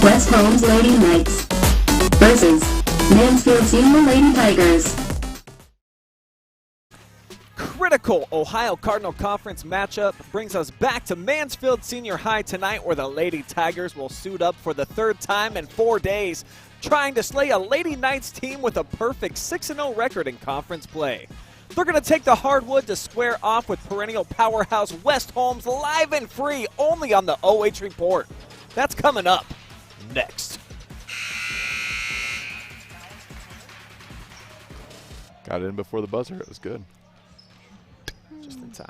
West Holmes Lady Knights versus Mansfield Senior Lady Tigers. Critical Ohio Cardinal Conference matchup brings us back to Mansfield Senior High tonight, where the Lady Tigers will suit up for the third time in 4 days, trying to slay a Lady Knights team with a perfect 6-0 record in conference play. They're going to take the hardwood to square off with perennial powerhouse West Holmes, live and free only on the OH Report. That's coming up next. Got it in before the buzzer. It was good. Just in time.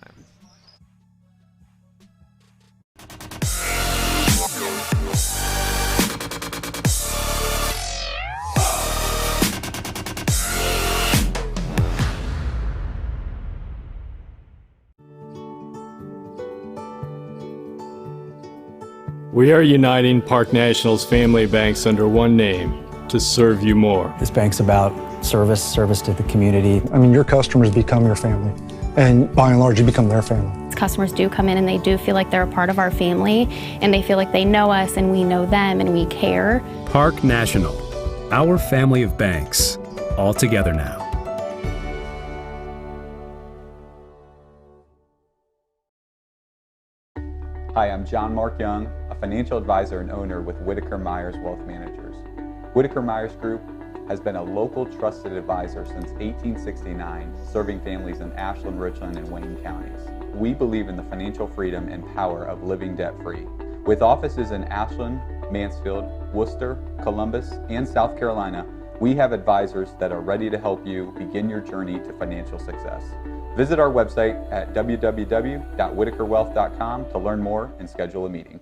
We are uniting Park National's family banks under one name to serve you more. This bank's about service to the community. I mean, your customers become your family, and by and large, you become their family. Customers do come in and they do feel like they're a part of our family, and they feel like they know us and we know them and we care. Park National, our family of banks, all together now. Hi, I'm John Mark Young, a financial advisor and owner with Whitaker Myers Wealth Managers. Whitaker Myers Group has been a local trusted advisor since 1869, serving families in Ashland, Richland, and Wayne counties. We believe in the financial freedom and power of living debt-free. With offices in Ashland, Mansfield, Worcester, Columbus, and South Carolina, we have advisors that are ready to help you begin your journey to financial success. Visit our website at www.whitakerwealth.com to learn more and schedule a meeting.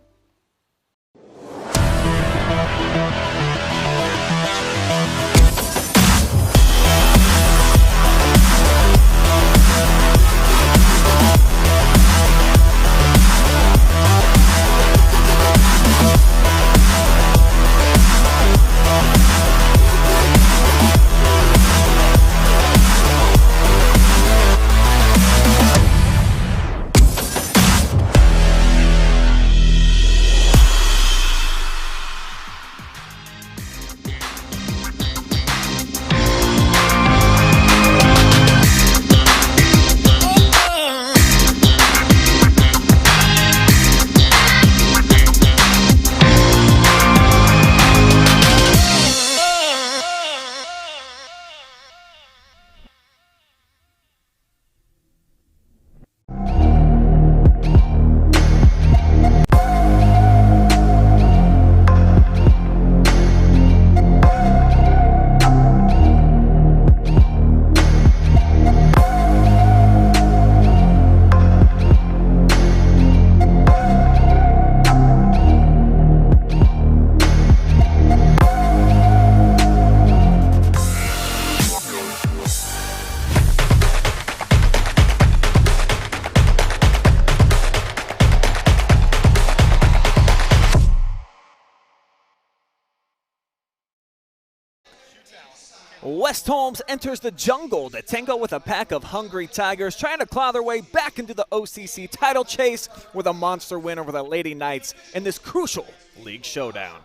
West Holmes enters the jungle to tango with a pack of hungry Tigers, trying to claw their way back into the OCC title chase with a monster win over the Lady Knights in this crucial league showdown.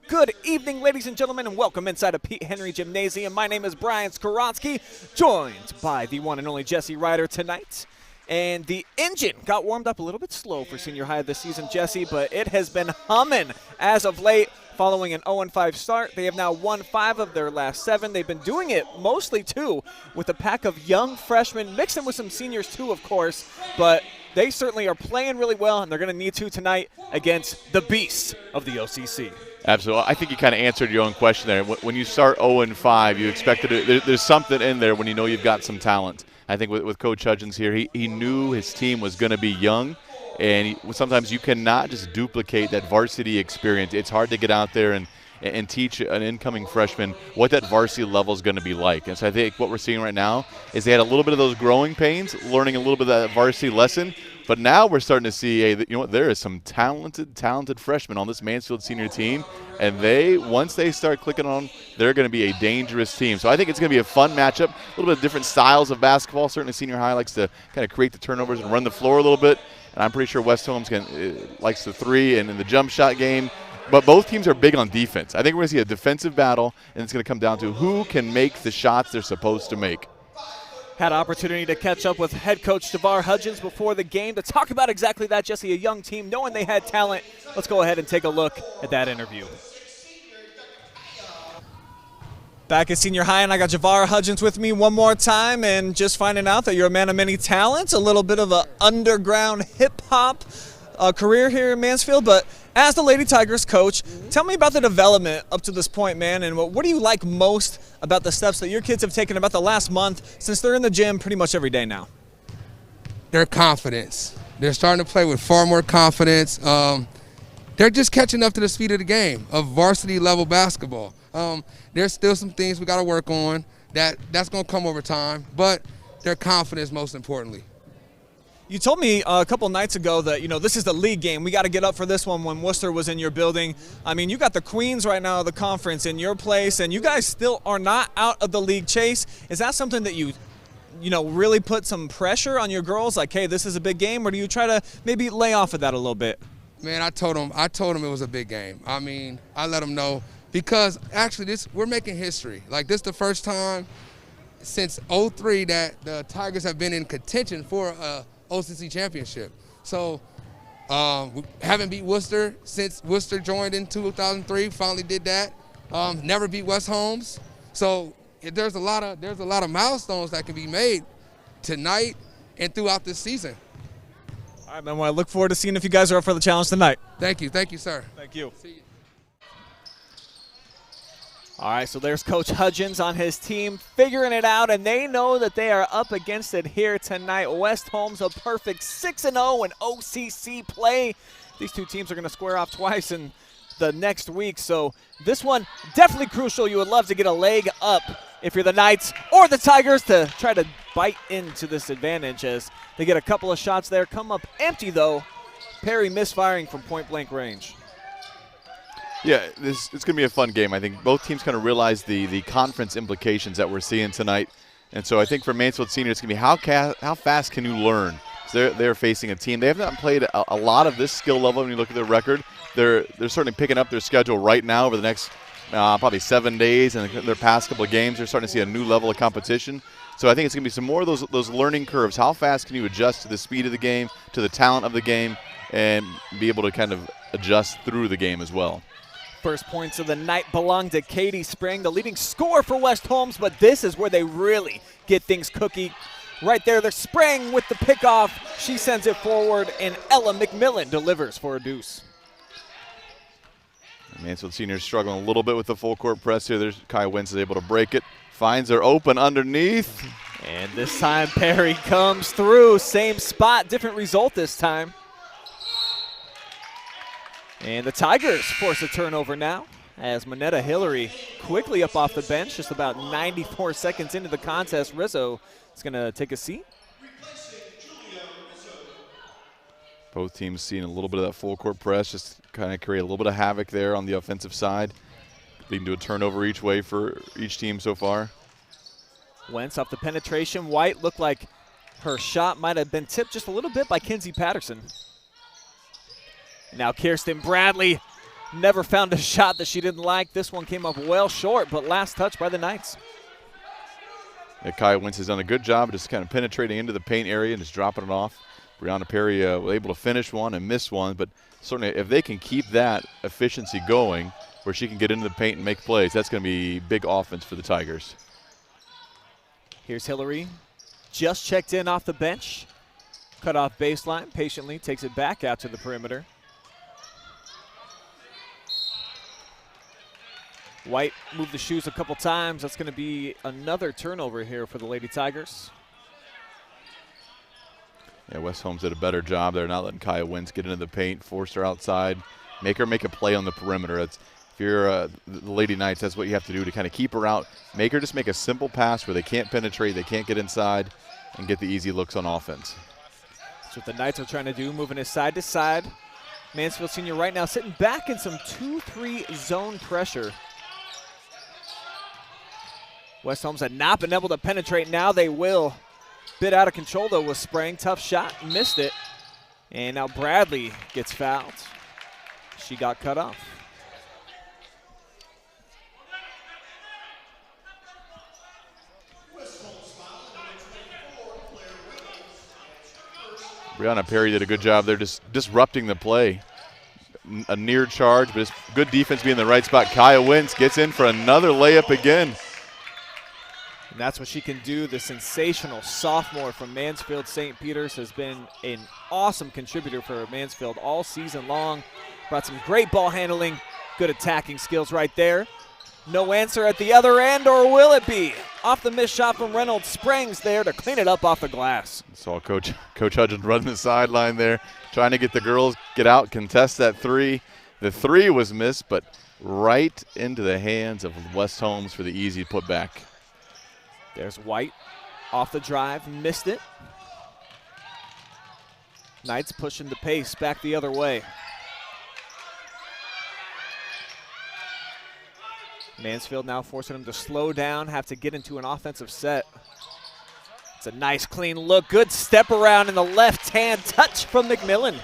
Good evening, ladies and gentlemen, and welcome inside of Pete Henry Gymnasium. My name is Brian Skowronski, joined by the one and only Jesse Ryder tonight. And the engine got warmed up a little bit slow for senior high this season, Jesse, but it has been humming as of late. Following an 0-5 start, they have now won 5 of their last 7. They've been doing it mostly, too, with a pack of young freshmen, mixing with some seniors, too, of course. But they certainly are playing really well, and they're going to need to tonight against the beast of the OCC. Absolutely. I think you kind of answered your own question there. When you start 0-5, you expected it. There's something in there when you know you've got some talent. I think with Coach Hudgens here, he knew his team was going to be young. And sometimes you cannot just duplicate that varsity experience. It's hard to get out there and teach an incoming freshman what that varsity level is going to be like. And so I think what we're seeing right now is they had a little bit of those growing pains, learning a little bit of that varsity lesson. But now we're starting to see, hey, you know what, there is some talented freshmen on this Mansfield Senior team. And once they start clicking on, they're going to be a dangerous team. So I think it's going to be a fun matchup, a little bit of different styles of basketball. Certainly senior high likes to kind of create the turnovers and run the floor a little bit. And I'm pretty sure West Holmes likes the 3 and in the jump shot game. But both teams are big on defense. I think we're going to see a defensive battle, and it's going to come down to who can make the shots they're supposed to make. Had an opportunity to catch up with head coach Hudgens before the game to talk about exactly that, Jesse, a young team, knowing they had talent. Let's go ahead and take a look at that interview. Back at senior high, and I got Hudgens with me one more time, and just finding out that you're a man of many talents, a little bit of an underground hip-hop career here in Mansfield, but as the Lady Tigers coach, tell me about the development up to this point, man, and what do you like most about the steps that your kids have taken about the last month since they're in the gym pretty much every day now? Their confidence. They're starting to play with far more confidence. They're just catching up to the speed of the game of varsity level basketball. There's still some things we got to work on that's going to come over time, but their confidence most importantly. You told me a couple nights ago that, this is the league game. We got to get up for this one when Worcester was in your building. I mean, you got the Queens right now of the conference in your place, and you guys still are not out of the league chase. Is that something that you really put some pressure on your girls? Like, hey, this is a big game, or do you try to maybe lay off of that a little bit? Man, I told them it was a big game. I mean, I let them know because actually we're making history. Like, this is the first time since '03 that the Tigers have been in contention for a OCC championship. So we haven't beat Worcester since Worcester joined in 2003. Finally did that. Never beat West Holmes. So there's a lot of milestones that can be made tonight and throughout this season. All right, man. Well, I look forward to seeing if you guys are up for the challenge tonight. Thank you, sir. Thank you. See you. All right, so there's Coach Hudgens on his team figuring it out, and they know that they are up against it here tonight. West Holmes a perfect 6-0 in OCC play. These two teams are going to square off twice in the next week, so this one definitely crucial. You would love to get a leg up if you're the Knights or the Tigers to try to bite into this advantage as they get a couple of shots there. Come up empty, though. Perry misfiring from point-blank range. Yeah, it's going to be a fun game. I think both teams kind of realize the conference implications that we're seeing tonight. And so I think for Mansfield Senior, it's going to be how fast can you learn? So they're facing a team. They have not played a lot of this skill level when you look at their record. They're certainly picking up their schedule right now over the next probably 7 days, and their past couple of games, they're starting to see a new level of competition. So I think it's going to be some more of those learning curves. How fast can you adjust to the speed of the game, to the talent of the game, and be able to kind of adjust through the game as well? First points of the night belong to Katie Spring, the leading scorer for West Holmes, but this is where they really get things cookie. Right there, they're Spring with the pickoff. She sends it forward, and Ella McMillan delivers for a deuce. Mansfield Senior struggling a little bit with the full court press here. There's Kai Wentz is able to break it. Finds her open underneath. And this time Perry comes through. Same spot, different result this time. And the Tigers force a turnover now as Monetta Hillary quickly up off the bench, just about 94 seconds into the contest. Rizzo is going to take a seat. Both teams seeing a little bit of that full court press, just kind of create a little bit of havoc there on the offensive side, leading to a turnover each way for each team so far. Wentz off the penetration. White looked like her shot might have been tipped just a little bit by Kinsey Patterson. Now Kirsten Bradley never found a shot that she didn't like. This one came up well short, but last touch by the Knights. Yeah, Kai Wentz has done a good job just kind of penetrating into the paint area and just dropping it off. Brianna Perry was able to finish one and miss one, but certainly if they can keep that efficiency going where she can get into the paint and make plays, that's going to be big offense for the Tigers. Here's Hillary, just checked in off the bench. Cut off baseline, patiently takes it back out to the perimeter. White moved the shoes a couple times. That's going to be another turnover here for the Lady Tigers. Yeah, West Holmes did a better job there, not letting Kaya Wentz get into the paint, force her outside, make her make a play on the perimeter. If you're the Lady Knights, that's what you have to do to kind of keep her out. Make her just make a simple pass where they can't penetrate, they can't get inside, and get the easy looks on offense. That's what the Knights are trying to do, moving it side to side. Mansfield Senior right now sitting back in some 2-3 zone pressure. West Holmes had not been able to penetrate. Now they will. Bit out of control, though, with Spring. Tough shot, missed it. And now Bradley gets fouled. She got cut off. Brianna Perry did a good job there just disrupting the play. A near charge, but it's good defense being in the right spot. Kaya Wentz gets in for another layup again. And that's what she can do. The sensational sophomore from Mansfield St. Peter's has been an awesome contributor for Mansfield all season long. Brought some great ball handling, good attacking skills right there. No answer at the other end, or will it be? Off the missed shot from Reynolds, Springs there to clean it up off the glass. Saw Coach Hudgens running the sideline there, trying to get the girls get out, contest that three. The three was missed, but right into the hands of West Holmes for the easy putback. There's White off the drive, missed it. Knights pushing the pace back the other way. Mansfield now forcing them to slow down, have to get into an offensive set. It's a nice clean look, good step around in the left hand, touch from McMillan.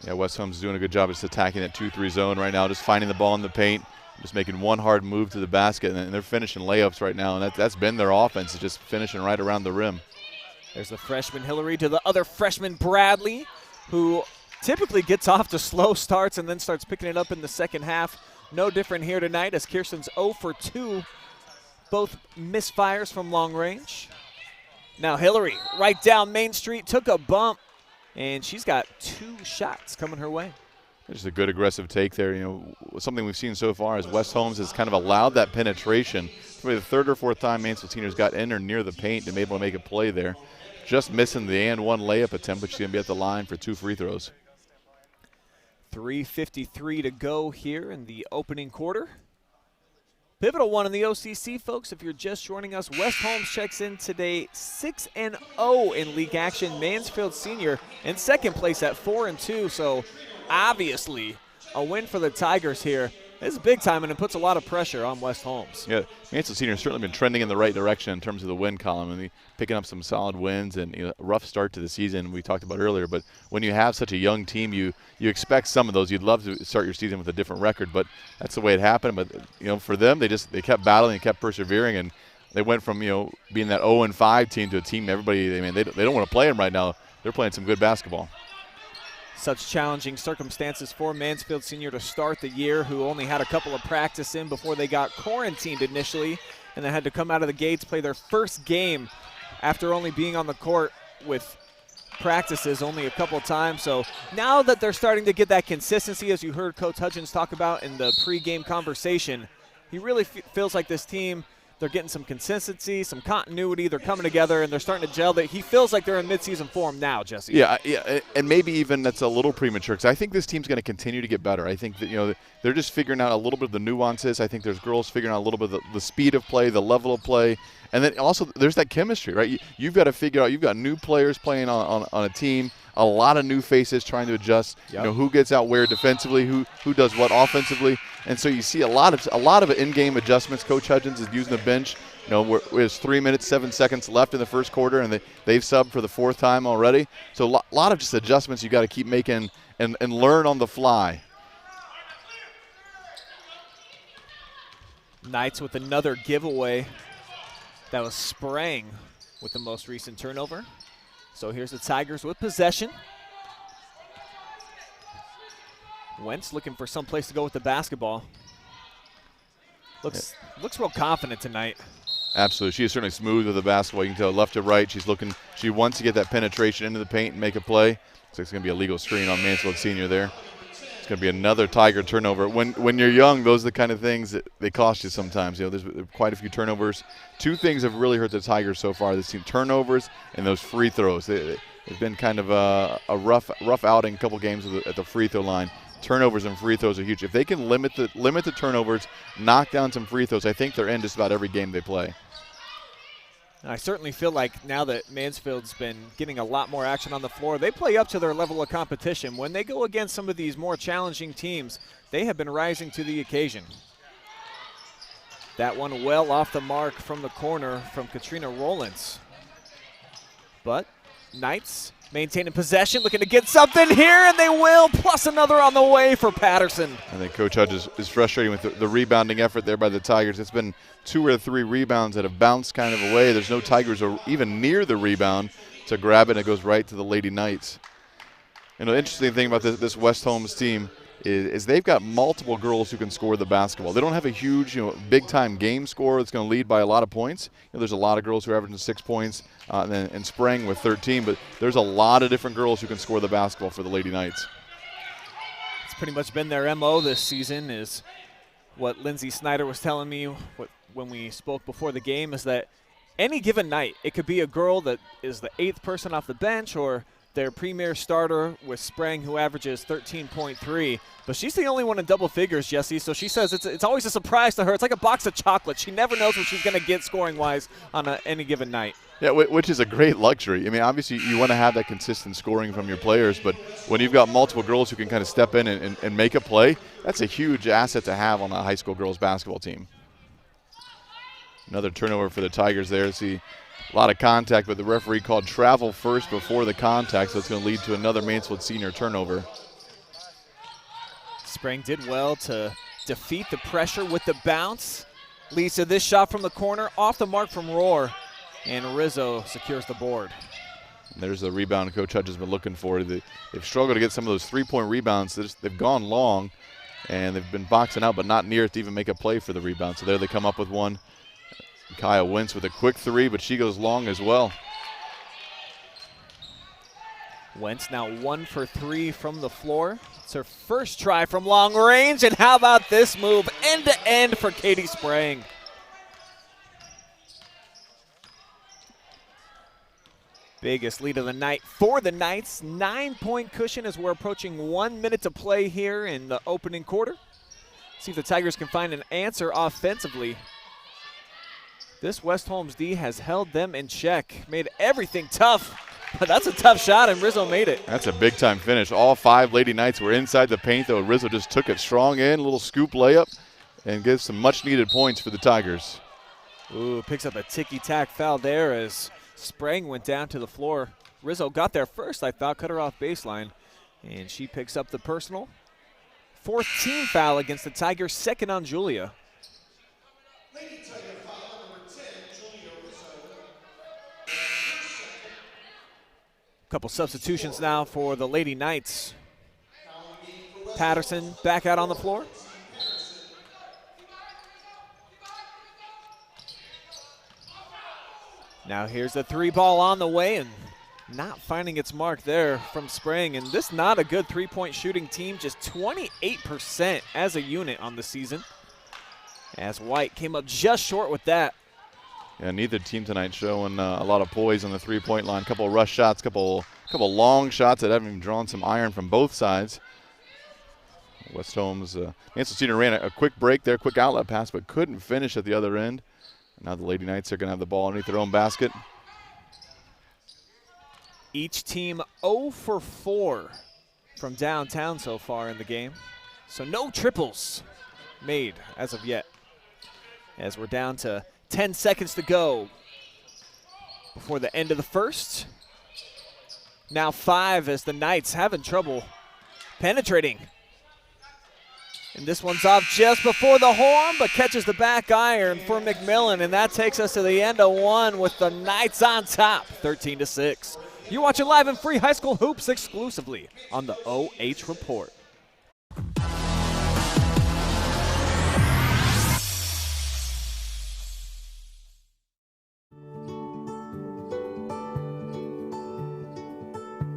Yeah, West Holmes is doing a good job just attacking that 2-3 zone right now, just finding the ball in the paint, just making one hard move to the basket, and they're finishing layups right now, and that's been their offense, is just finishing right around the rim. There's the freshman Hillary to the other freshman Bradley, who typically gets off to slow starts and then starts picking it up in the second half. No different here tonight as Kirsten's 0 for 2, both misfires from long range. Now Hillary right down Main Street, took a bump, and she's got 2 shots coming her way. There's a good aggressive take there. You know, something we've seen so far is West Holmes has kind of allowed that penetration. Probably the third or fourth time Mansfield Seniors got in or near the paint and been able to make a play there. Just missing the and one layup attempt, but she's going to be at the line for 2 free throws. 3:53 to go here in the opening quarter. Pivotal one in the OCC, folks. If you're just joining us, West Holmes checks in today 6-0 in league action. Mansfield Senior in second place at 4-2. So obviously a win for the Tigers here. This is big time, and it puts a lot of pressure on West Holmes. Yeah, Mansfield Senior has certainly been trending in the right direction in terms of the win column. I mean, picking up some solid wins and a rough start to the season we talked about earlier. But when you have such a young team, you expect some of those. You'd love to start your season with a different record, but that's the way it happened. But for them, they kept battling and kept persevering, and they went from being that 0-5 team to a team everybody. They don't want to play them right now. They're playing some good basketball. Such challenging circumstances for Mansfield Senior to start the year, who only had a couple of practice in before they got quarantined initially, and then had to come out of the gates, play their first game after only being on the court with practices only a couple of times. So now that they're starting to get that consistency, as you heard Coach Hudgens talk about in the pregame conversation, he really feels like this team, they're getting some consistency, some continuity. They're coming together, and they're starting to gel. He feels like they're in midseason form now, Jesse. Yeah, and maybe even that's a little premature because I think this team's going to continue to get better. I think that they're just figuring out a little bit of the nuances. I think there's girls figuring out a little bit of the speed of play, the level of play, and then also there's that chemistry, right? You've got to figure out. You've got new players playing on a team. A lot of new faces trying to adjust. Yep. Who gets out where defensively, who does what offensively, and so you see a lot of in-game adjustments. Coach Hudgens is using the bench. There's 3 minutes, 7 seconds left in the first quarter, and they've subbed for the 4th time already. So a lot of just adjustments you got to keep making and learn on the fly. Knights with another giveaway. That was Sprang with the most recent turnover. So here's the Tigers with possession. Wentz looking for some place to go with the basketball. Looks real confident tonight. Absolutely. She is certainly smooth with the basketball. You can tell left to right. She wants to get that penetration into the paint and make a play. Looks like it's going to be a legal screen on Mansfield Senior there. It's going to be another Tiger turnover. When you're young, those are the kind of things that they cost you sometimes. There's quite a few turnovers. 2 things have really hurt the Tigers so far this team: turnovers and those free throws. They've been kind of a rough outing, a couple games at the free throw line. Turnovers and free throws are huge. If they can limit the turnovers, knock down some free throws, I think they're in just about every game they play. I certainly feel like now that Mansfield's been getting a lot more action on the floor, they play up to their level of competition. When they go against some of these more challenging teams, they have been rising to the occasion. That one well off the mark from the corner from Katrina Rollins. But Knights maintaining possession, looking to get something here, and they will, plus another on the way for Patterson. I think Coach Hudge is frustrating with the rebounding effort there by the Tigers. It's been 2 or 3 rebounds that have bounced kind of away. There's no Tigers or even near the rebound. to grab it, and it goes right to the Lady Knights. And the interesting thing about this West Holmes team is they've got multiple girls who can score the basketball. They don't have a huge, big-time game scorer that's going to lead by a lot of points. There's a lot of girls who are averaging 6 points and Sprang with 13, but there's a lot of different girls who can score the basketball for the Lady Knights. It's pretty much been their MO this season, is what Lindsay Snyder was telling me when we spoke before the game, is that any given night, it could be a girl that is the 8th person off the bench or their premier starter with Sprang, who averages 13.3. But she's the only one in double figures, Jesse, so she says it's always a surprise to her. It's like a box of chocolate. She never knows what she's going to get scoring-wise on any given night. Yeah, which is a great luxury. I mean, obviously you want to have that consistent scoring from your players, but when you've got multiple girls who can kind of step in and make a play, that's a huge asset to have on a high school girls basketball team. Another turnover for the Tigers there. See a lot of contact, but the referee called travel first before the contact, so it's going to lead to another Mansfield Senior turnover. Sprang did well to defeat the pressure with the bounce. Leads to this shot from the corner, off the mark from Rohr, and Rizzo secures the board. And there's the rebound Coach Hudgens has been looking for. They've struggled to get some of those three-point rebounds. They've gone long, and they've been boxing out, but not near it to even make a play for the rebound. So there they come up with one. Kaya Wentz with a quick three, but she goes long as well. Wentz now 1 for 3 from the floor. It's her first try from long range, and how about this move? End-to-end for Katie Sprang. Biggest lead of the night for the Knights. 9-point cushion as we're approaching 1 minute to play here in the opening quarter. See if the Tigers can find an answer offensively. This West Holmes D has held them in check, made everything tough. But that's a tough shot, and Rizzo made it. That's a big-time finish. All 5 Lady Knights were inside the paint, though. Rizzo just took it strong in, a little scoop layup, and gives some much-needed points for the Tigers. Ooh, picks up a ticky-tack foul there as Sprang went down to the floor. Rizzo got there first, I thought, cut her off baseline, and she picks up the personal. 4th team foul against the Tigers, 2nd on Julia. Couple substitutions now for the Lady Knights. Patterson back out on the floor. Now here's the 3-ball on the way, and not finding its mark there from Sprang. And this not a good 3-point shooting team, just 28% as a unit on the season. As White came up just short with that. Yeah, neither team tonight showing a lot of poise on the 3-point line. Couple of rush shots, couple long shots that haven't even drawn some iron from both sides. West Holmes, Mansfield Senior ran a quick break there, quick outlet pass, but couldn't finish at the other end. Now the Lady Knights are going to have the ball underneath their own basket. Each team 0 for 4 from downtown so far in the game. So no triples made as of yet. As we're down to 10 seconds to go before the end of the first. Now 5 as the Knights having trouble penetrating. And this one's off just before the horn, but catches the back iron for McMillan, and that takes us to the end of 1 with the Knights on top, 13-6. You're watching live and free high school hoops exclusively on the OH Report.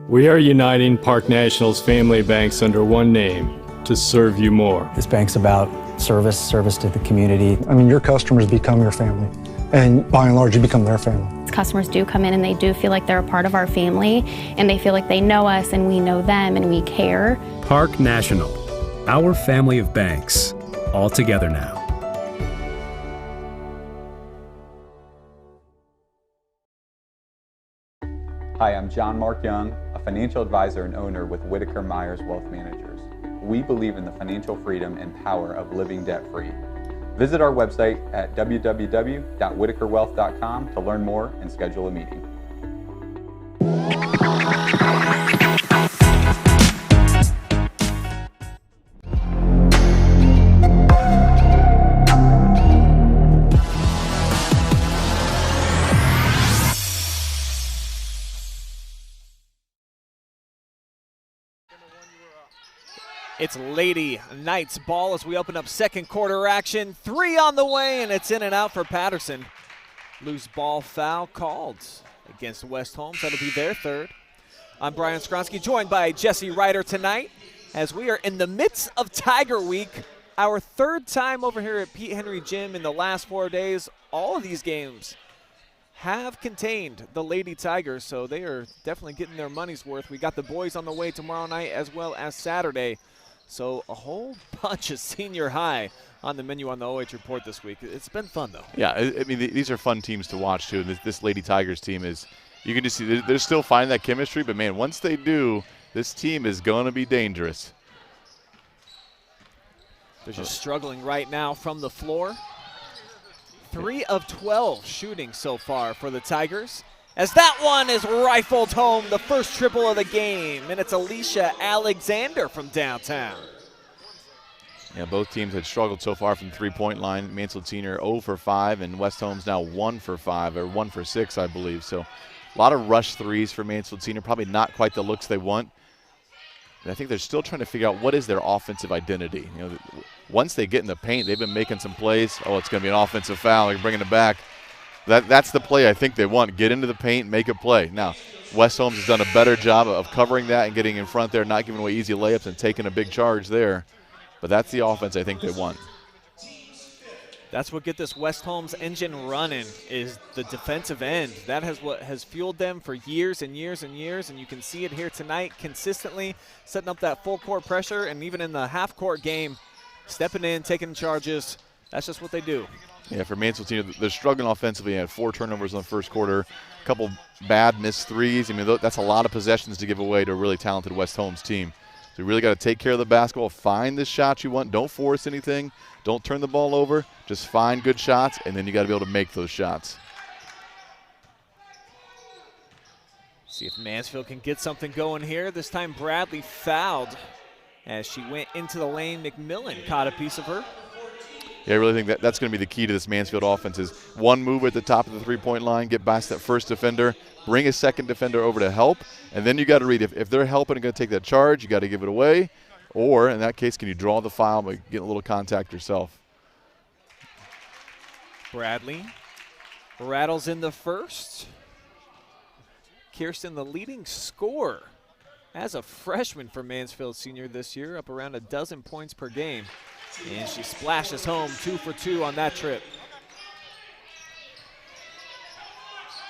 We are uniting Park National's family banks under one name to serve you more. This bank's about service to the community. I mean, your customers become your family, and by and large, you become their family. Customers do come in and they do feel like they're a part of our family, and they feel like they know us and we know them and we care. Park National, our family of banks, all together now. Hi, I'm John Mark Young, a financial advisor and owner with Whitaker Myers Wealth Managers. We believe in the financial freedom and power of living debt-free. Visit our website at www.whitakerwealth.com to learn more and schedule a meeting. It's Lady Knights ball as we open up second quarter action. 3 on the way, and it's in and out for Patterson. Loose ball foul called against West Holmes. That'll be their third. I'm Brian Skowronski, joined by Jesse Ryder tonight as we are in the midst of Tiger Week. Our third time over here at Pete Henry Gym in the last 4 days. All of these games have contained the Lady Tigers, so they are definitely getting their money's worth. We got the boys on the way tomorrow night as well as Saturday. So a whole bunch of senior high on the menu on the OH Report this week. It's been fun, though. Yeah, I mean, these are fun teams to watch, too. This Lady Tigers team is, you can just see, they're still finding that chemistry, but, man, once they do, this team is going to be dangerous. They're just struggling right now from the floor. 3 of 12 shooting so far for the Tigers. As that one is rifled home, the first triple of the game, and it's Alicia Alexander from downtown. Yeah, both teams had struggled so far from the three-point line. Mansfield Senior 0 for 5, and West Holmes now 1 for 5, or 1 for 6, I believe. So a lot of rush threes for Mansfield Senior, probably not quite the looks they want. And I think they're still trying to figure out what is their offensive identity. You know, once they get in the paint, they've been making some plays. Oh, it's going to be an offensive foul. They're bringing it back. That's the play I think they want. Get into the paint, make a play. Now, West Holmes has done a better job of covering that and getting in front there, not giving away easy layups and taking a big charge there. But that's the offense I think they want. That's what get this West Holmes engine running, is the defensive end. That has what has fueled them for years and years and years, and you can see it here tonight consistently, setting up that full court pressure, and even in the half-court game, stepping in, taking charges. That's just what they do. Yeah, for Mansfield Senior, they're struggling offensively. They had 4 turnovers in the first quarter, a couple bad missed threes. I mean, that's a lot of possessions to give away to a really talented West Holmes team. So you really got to take care of the basketball, find the shots you want. Don't force anything. Don't turn the ball over. Just find good shots, and then you got to be able to make those shots. See if Mansfield can get something going here. This time Bradley fouled as she went into the lane. McMillan caught a piece of her. Yeah, I really think that's going to be the key to this Mansfield offense is one move at the top of the three-point line, get past that first defender, bring a second defender over to help, and then you got to read if they're helping and going to take that charge, you got to give it away, or in that case, can you draw the foul by getting a little contact yourself? Bradley rattles in the first. Kirsten, the leading scorer as a freshman for Mansfield Senior this year, up around 12 points per game. And she splashes home 2 for 2 on that trip.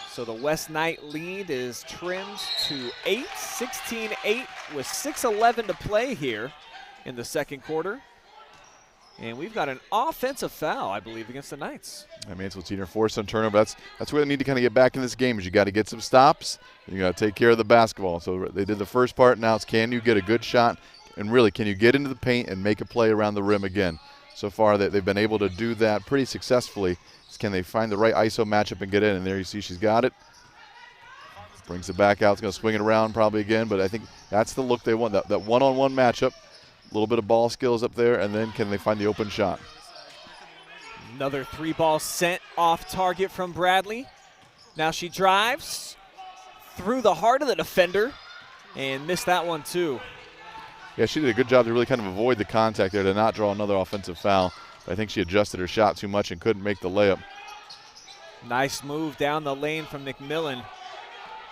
So the West Knight lead is trimmed to 8, 16-8 with 6:11 to play here in the second quarter. And we've got an offensive foul, I believe, against the Knights. Mansfield Senior forced some turnover. That's where they need to kind of get back in this game is you got to get some stops. You got to take care of the basketball. So they did the first part. Now it's can you get a good shot? And really, can you get into the paint and make a play around the rim again? So far, they've been able to do that pretty successfully. Can they find the right ISO matchup and get in? And there you see she's got it. Brings it back out. It's going to swing it around probably again. But I think that's the look they want, that one-on-one matchup. A little bit of ball skills up there. And then can they find the open shot? Another 3-ball sent off target from Bradley. Now she drives through the heart of the defender and missed that one too. Yeah, she did a good job to really kind of avoid the contact there to not draw another offensive foul. But I think she adjusted her shot too much and couldn't make the layup. Nice move down the lane from McMillan.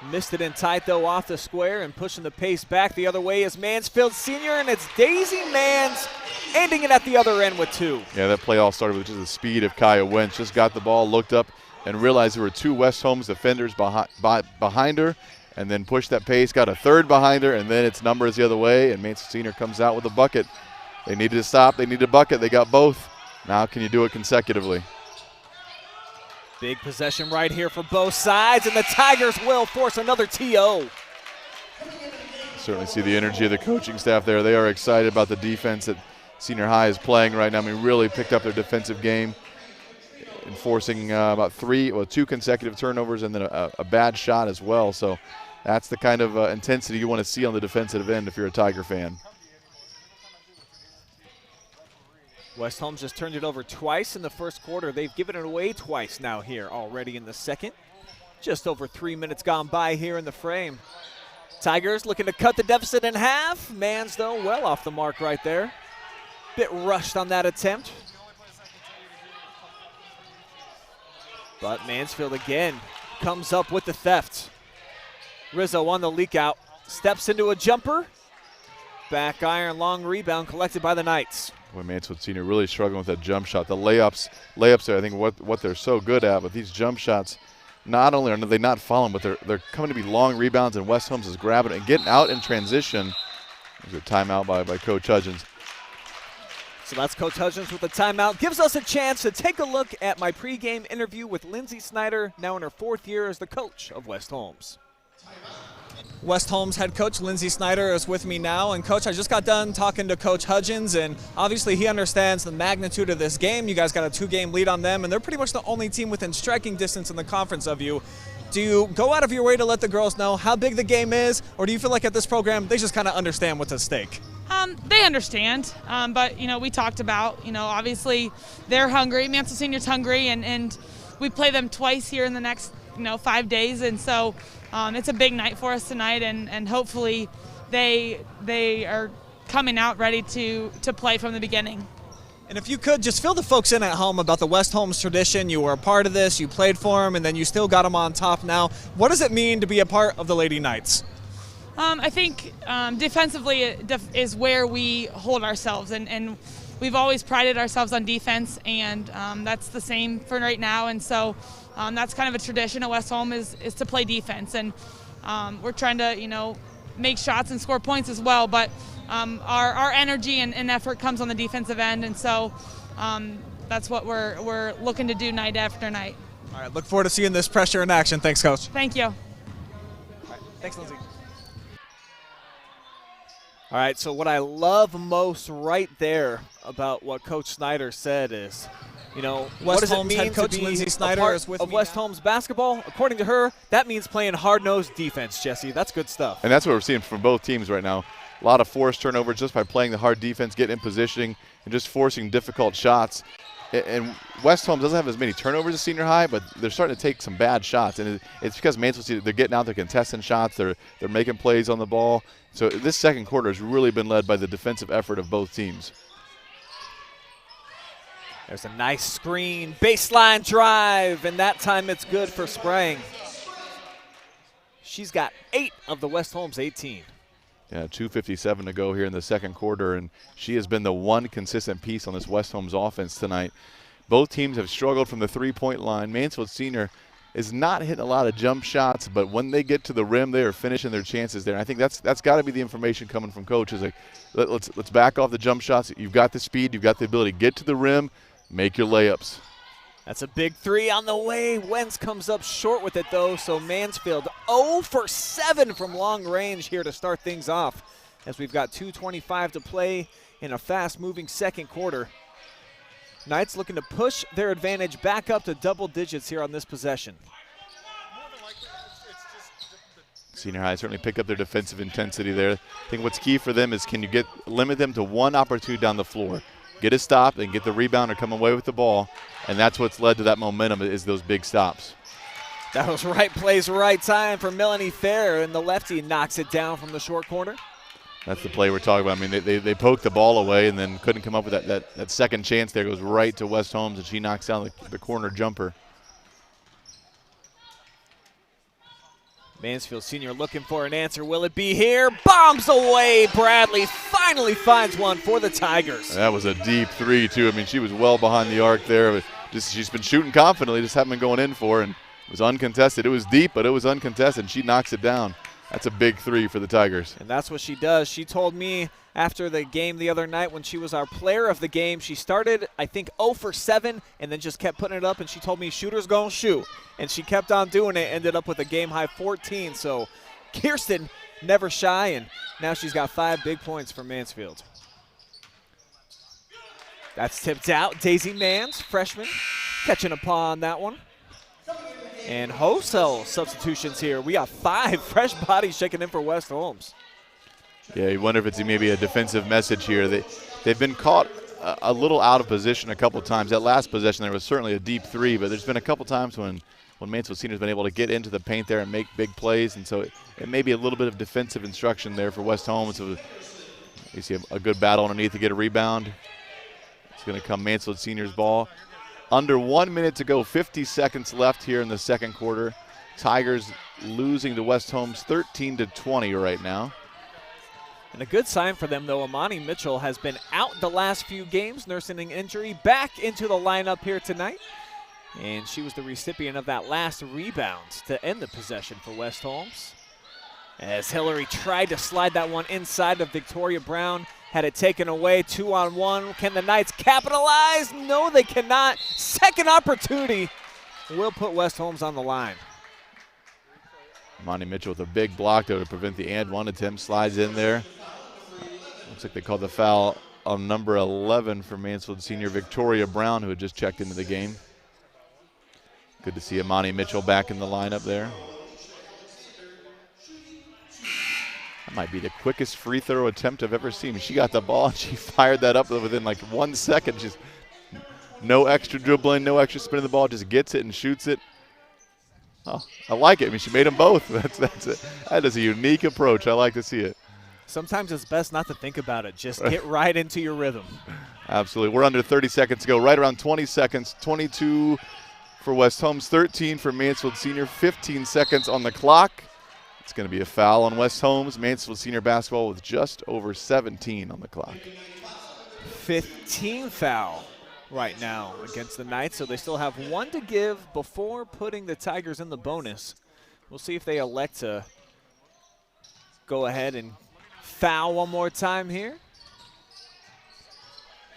Missed it in tight, though, off the square, and pushing the pace back the other way is Mansfield Senior, and it's Daisy Mans ending it at the other end with 2. Yeah, that play all started with just the speed of Kaya Wentz. Just got the ball, looked up, and realized there were 2 West Holmes defenders behind her, and then pushed that pace, got a third behind her, and then it's numbers the other way, and Mansfield Senior comes out with a bucket. They needed to stop. They needed a bucket. They got both. Now can you do it consecutively? Big possession right here for both sides, and the Tigers will force another TO. Certainly see the energy of the coaching staff there. They are excited about the defense that Senior High is playing right now. I mean, really picked up their defensive game, enforcing about 2 consecutive turnovers and then a bad shot as well. So that's the kind of intensity you want to see on the defensive end if you're a Tiger fan. West Holmes just turned it over twice in the first quarter. They've given it away twice now here already in the second. Just over 3 minutes gone by here in the frame. Tigers looking to cut the deficit in half. Mans, though, well off the mark right there. Bit rushed on that attempt. But Mansfield again comes up with the theft. Rizzo on the leak out. Steps into a jumper. Back iron, long rebound collected by the Knights. Boy, Mansfield Senior really struggling with that jump shot. The layups are, I think, what they're so good at. But these jump shots, not only are they not falling, but they're coming to be long rebounds, and West Holmes is grabbing it and getting out in transition. There's a timeout by Coach Hudgens. So that's Coach Hudgens with the timeout. Gives us a chance to take a look at my pregame interview with Lindsay Snyder, now in her 4th year as the coach of West Holmes. West Holmes head coach Lindsay Snyder is with me now. And Coach, I just got done talking to Coach Hudgens, and obviously he understands the magnitude of this game. You guys got a 2-game lead on them, and they're pretty much the only team within striking distance in the conference of you. Do you go out of your way to let the girls know how big the game is, or do you feel like at this program they just kind of understand what's at stake? They understand, but, we talked about, obviously they're hungry. Mansfield Senior's hungry, and we play them twice here in the next, 5 days, and so it's a big night for us tonight, and hopefully they are coming out ready to play from the beginning. And if you could, just fill the folks in at home about the West Holmes tradition. You were a part of this, you played for them, and then you still got them on top now. What does it mean to be a part of the Lady Knights? I think defensively is where we hold ourselves, and we've always prided ourselves on defense, and that's the same for right now. And so that's kind of a tradition at West Holmes is to play defense, and we're trying to make shots and score points as well. But our energy and effort comes on the defensive end, and so that's what we're looking to do night after night. All right, look forward to seeing this pressure in action. Thanks, Coach. Thank you. All right, thanks, Lindsay. All right, so what I love most right there about what Coach Snyder said is, what does it mean to be Lindsay Snyder a part is with of me West now. Holmes basketball? According to her, that means playing hard-nosed defense, Jesse. That's good stuff. And that's what we're seeing from both teams right now. A lot of forced turnovers just by playing the hard defense, getting in positioning, and just forcing difficult shots. And West Holmes doesn't have as many turnovers as senior high, but they're starting to take some bad shots. And it's because Mansfield, they're getting out, they're contesting shots, they're making plays on the ball. So this second quarter has really been led by the defensive effort of both teams. There's a nice screen, baseline drive, and that time it's good for Sprang. She's got 8 of the West Holmes 18. Yeah, 2:57 to go here in the second quarter, and she has been the one consistent piece on this West Holmes offense tonight. Both teams have struggled from the three-point line. Mansfield Senior is not hitting a lot of jump shots, but when they get to the rim, they are finishing their chances there. And I think that's got to be the information coming from coaches. Like, let's back off the jump shots. You've got the speed, you've got the ability to get to the rim, make your layups. That's a big 3 on the way. Wentz comes up short with it, though, so Mansfield 0 for 7 from long range here to start things off, as we've got 2:25 to play in a fast-moving second quarter. Knights looking to push their advantage back up to double digits here on this possession. Senior high certainly pick up their defensive intensity there. I think what's key for them is can you limit them to one opportunity down the floor. Get a stop and get the rebound or come away with the ball, and that's what's led to that momentum is those big stops. That was right place, right time for Melanie Fair, and the lefty knocks it down from the short corner. That's the play we're talking about. I mean, they poked the ball away and then couldn't come up with that second chance there. Goes right to West Holmes, and she knocks down the corner jumper. Mansfield Senior looking for an answer. Will it be here? Bombs away. Bradley finally finds one for the Tigers. That was a deep 3, too. I mean, she was well behind the arc there. She's been shooting confidently, just haven't been going in for it, and it was uncontested. It was deep, but it was uncontested, and she knocks it down. That's a big 3 for the Tigers. And that's what she does. She told me after the game the other night when she was our player of the game, she started, I think, 0 for 7 and then just kept putting it up, and she told me shooters gonna shoot. And she kept on doing it, ended up with a game-high 14. So Kirsten never shy, and now she's got 5 big points for Mansfield. That's tipped out. Daisy Mans, freshman, catching a paw on that one. And wholesale substitutions here. We got 5 fresh bodies checking in for West Holmes. Yeah, you wonder if it's maybe a defensive message here. They've been caught a little out of position a couple times. That last possession there was certainly a deep 3, but there's been a couple times when when Mansfield Senior's been able to get into the paint there and make big plays, and so it may be a little bit of defensive instruction there for West Holmes. So you see a good battle underneath to get a rebound. It's going to come Mansfield Senior's ball. Under 1 minute to go, 50 seconds left here in the second quarter. Tigers losing to West Holmes 13-20 right now. And a good sign for them, though, Amani Mitchell has been out the last few games, nursing an injury, back into the lineup here tonight. And she was the recipient of that last rebound to end the possession for West Holmes. As Hillary tried to slide that one inside of Victoria Brown, had it taken away, 2-on-1. Can the Knights capitalize? No, they cannot. Second opportunity will put West Holmes on the line. Amani Mitchell with a big block there to prevent the and one attempt, slides in there. Looks like they called the foul on number 11 for Mansfield Senior, Victoria Brown, who had just checked into the game. Good to see Amani Mitchell back in the lineup there. That might be the quickest free throw attempt I've ever seen. She got the ball and she fired that up within like 1 second. Just no extra dribbling, no extra spinning the ball, just gets it and shoots it. Oh, I like it. I mean, she made them both. That's it. That is a unique approach. I like to see it. Sometimes it's best not to think about it. Just get right into your rhythm. Absolutely. We're under 30 seconds to go. Right around 20 seconds. 22 for West Holmes, 13 for Mansfield Senior. 15 seconds on the clock. It's going to be a foul on West Holmes. Mansfield Senior basketball with just over 17 on the clock. 15 foul right now against the Knights, so they still have one to give before putting the Tigers in the bonus. We'll see if they elect to go ahead and foul one more time here.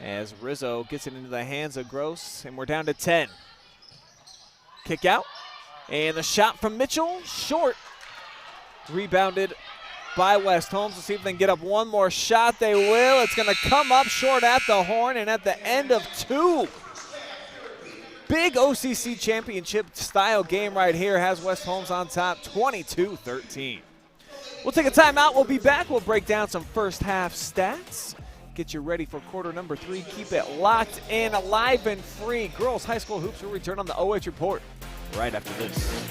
As Rizzo gets it into the hands of Gross, and we're down to 10. Kick out, and the shot from Mitchell, short. Rebounded by West Holmes. Let's see if they can get up one more shot. They will. It's going to come up short at the horn, and at the end of two. Big OCC championship style game right here has West Holmes on top, 22-13. We'll take a timeout. We'll be back. We'll break down some first half stats. Get you ready for quarter number 3. Keep it locked in, alive and free. Girls High School Hoops will return on the OH Report right after this.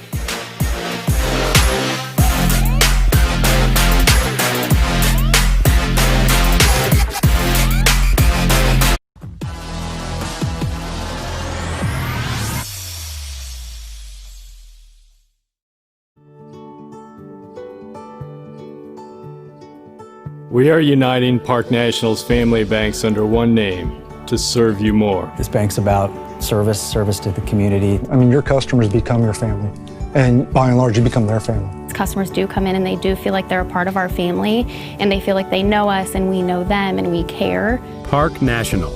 We are uniting Park National's family banks under one name to serve you more. This bank's about service to the community. I mean, your customers become your family, and by and large, you become their family. Customers do come in and they do feel like they're a part of our family, and they feel like they know us and we know them and we care. Park National,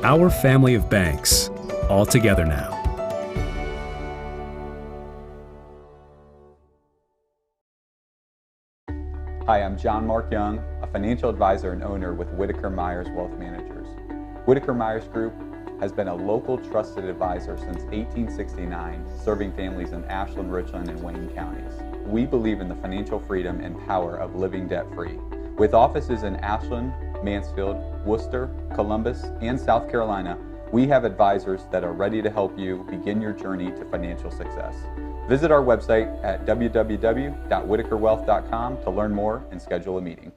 our family of banks, all together now. Hi, I'm John Mark Young, a financial advisor and owner with Whitaker Myers Wealth Managers. Whitaker Myers Group has been a local trusted advisor since 1869, serving families in Ashland, Richland, and Wayne counties. We believe in the financial freedom and power of living debt-free. With offices in Ashland, Mansfield, Worcester, Columbus, and South Carolina, we have advisors that are ready to help you begin your journey to financial success. Visit our website at www.whitakerwealth.com to learn more and schedule a meeting.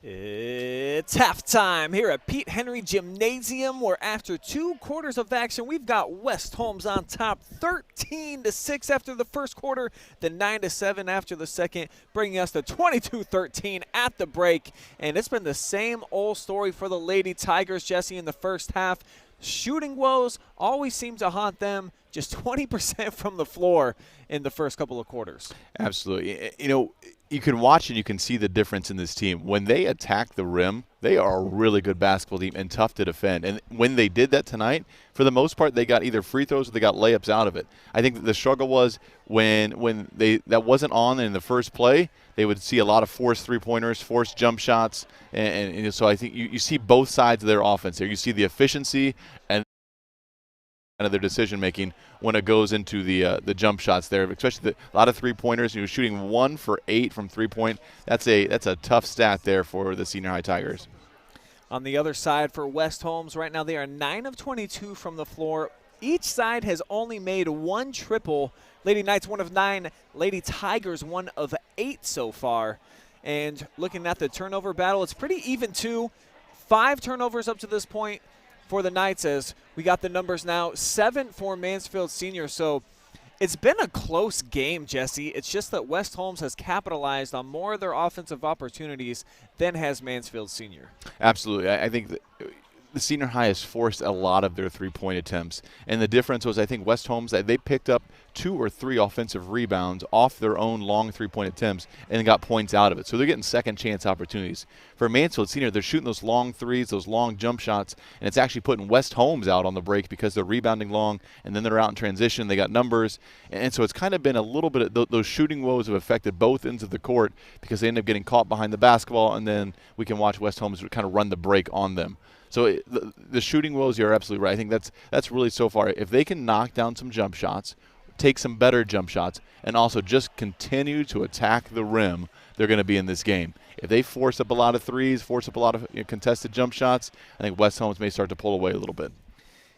It's halftime here at Pete Henry Gymnasium, where after 2 quarters of action, we've got West Holmes on top 13-6 after the first quarter, then 9-7 after the second, bringing us to 22-13 at the break. And it's been the same old story for the Lady Tigers, Jesse, in the first half. Shooting woes always seem to haunt them, just 20% from the floor in the first couple of quarters. Absolutely. You know, you can watch and you can see the difference in this team. When they attack the rim, they are a really good basketball team and tough to defend. And when they did that tonight, for the most part, they got either free throws or they got layups out of it. I think that the struggle was when that wasn't on in the first play, they would see a lot of forced three-pointers, forced jump shots. And so I think you see both sides of their offense there. You see the efficiency and of their decision-making when it goes into the jump shots there, especially a lot of three-pointers. You're shooting 1 for 8 from three-point. That's a tough stat there for the Senior High Tigers. On the other side for West Holmes, right now they are 9 of 22 from the floor. Each side has only made 1 triple. Lady Knights 1 of 9, Lady Tigers 1 of 8 so far. And looking at the turnover battle, it's pretty even too. 5 turnovers up to this point for the Knights, as we got the numbers now, 7 for Mansfield Senior. So it's been a close game, Jesse. It's just that West Holmes has capitalized on more of their offensive opportunities than has Mansfield Senior. Absolutely. I think that the Senior High has forced a lot of their three-point attempts. And the difference was, I think, West Holmes, they picked up 2 or 3 offensive rebounds off their own long three-point attempts and got points out of it. So they're getting second-chance opportunities. For Mansfield Senior, they're shooting those long threes, those long jump shots, and it's actually putting West Holmes out on the break because they're rebounding long, and then they're out in transition. They got numbers. And so it's kind of been a little bit of those shooting woes have affected both ends of the court because they end up getting caught behind the basketball, and then we can watch West Holmes kind of run the break on them. So the shooting woes, you're absolutely right. I think that's really so far. If they can knock down some jump shots, take some better jump shots, and also just continue to attack the rim, they're going to be in this game. If they force up a lot of threes, force up a lot of contested jump shots, I think West Holmes may start to pull away a little bit.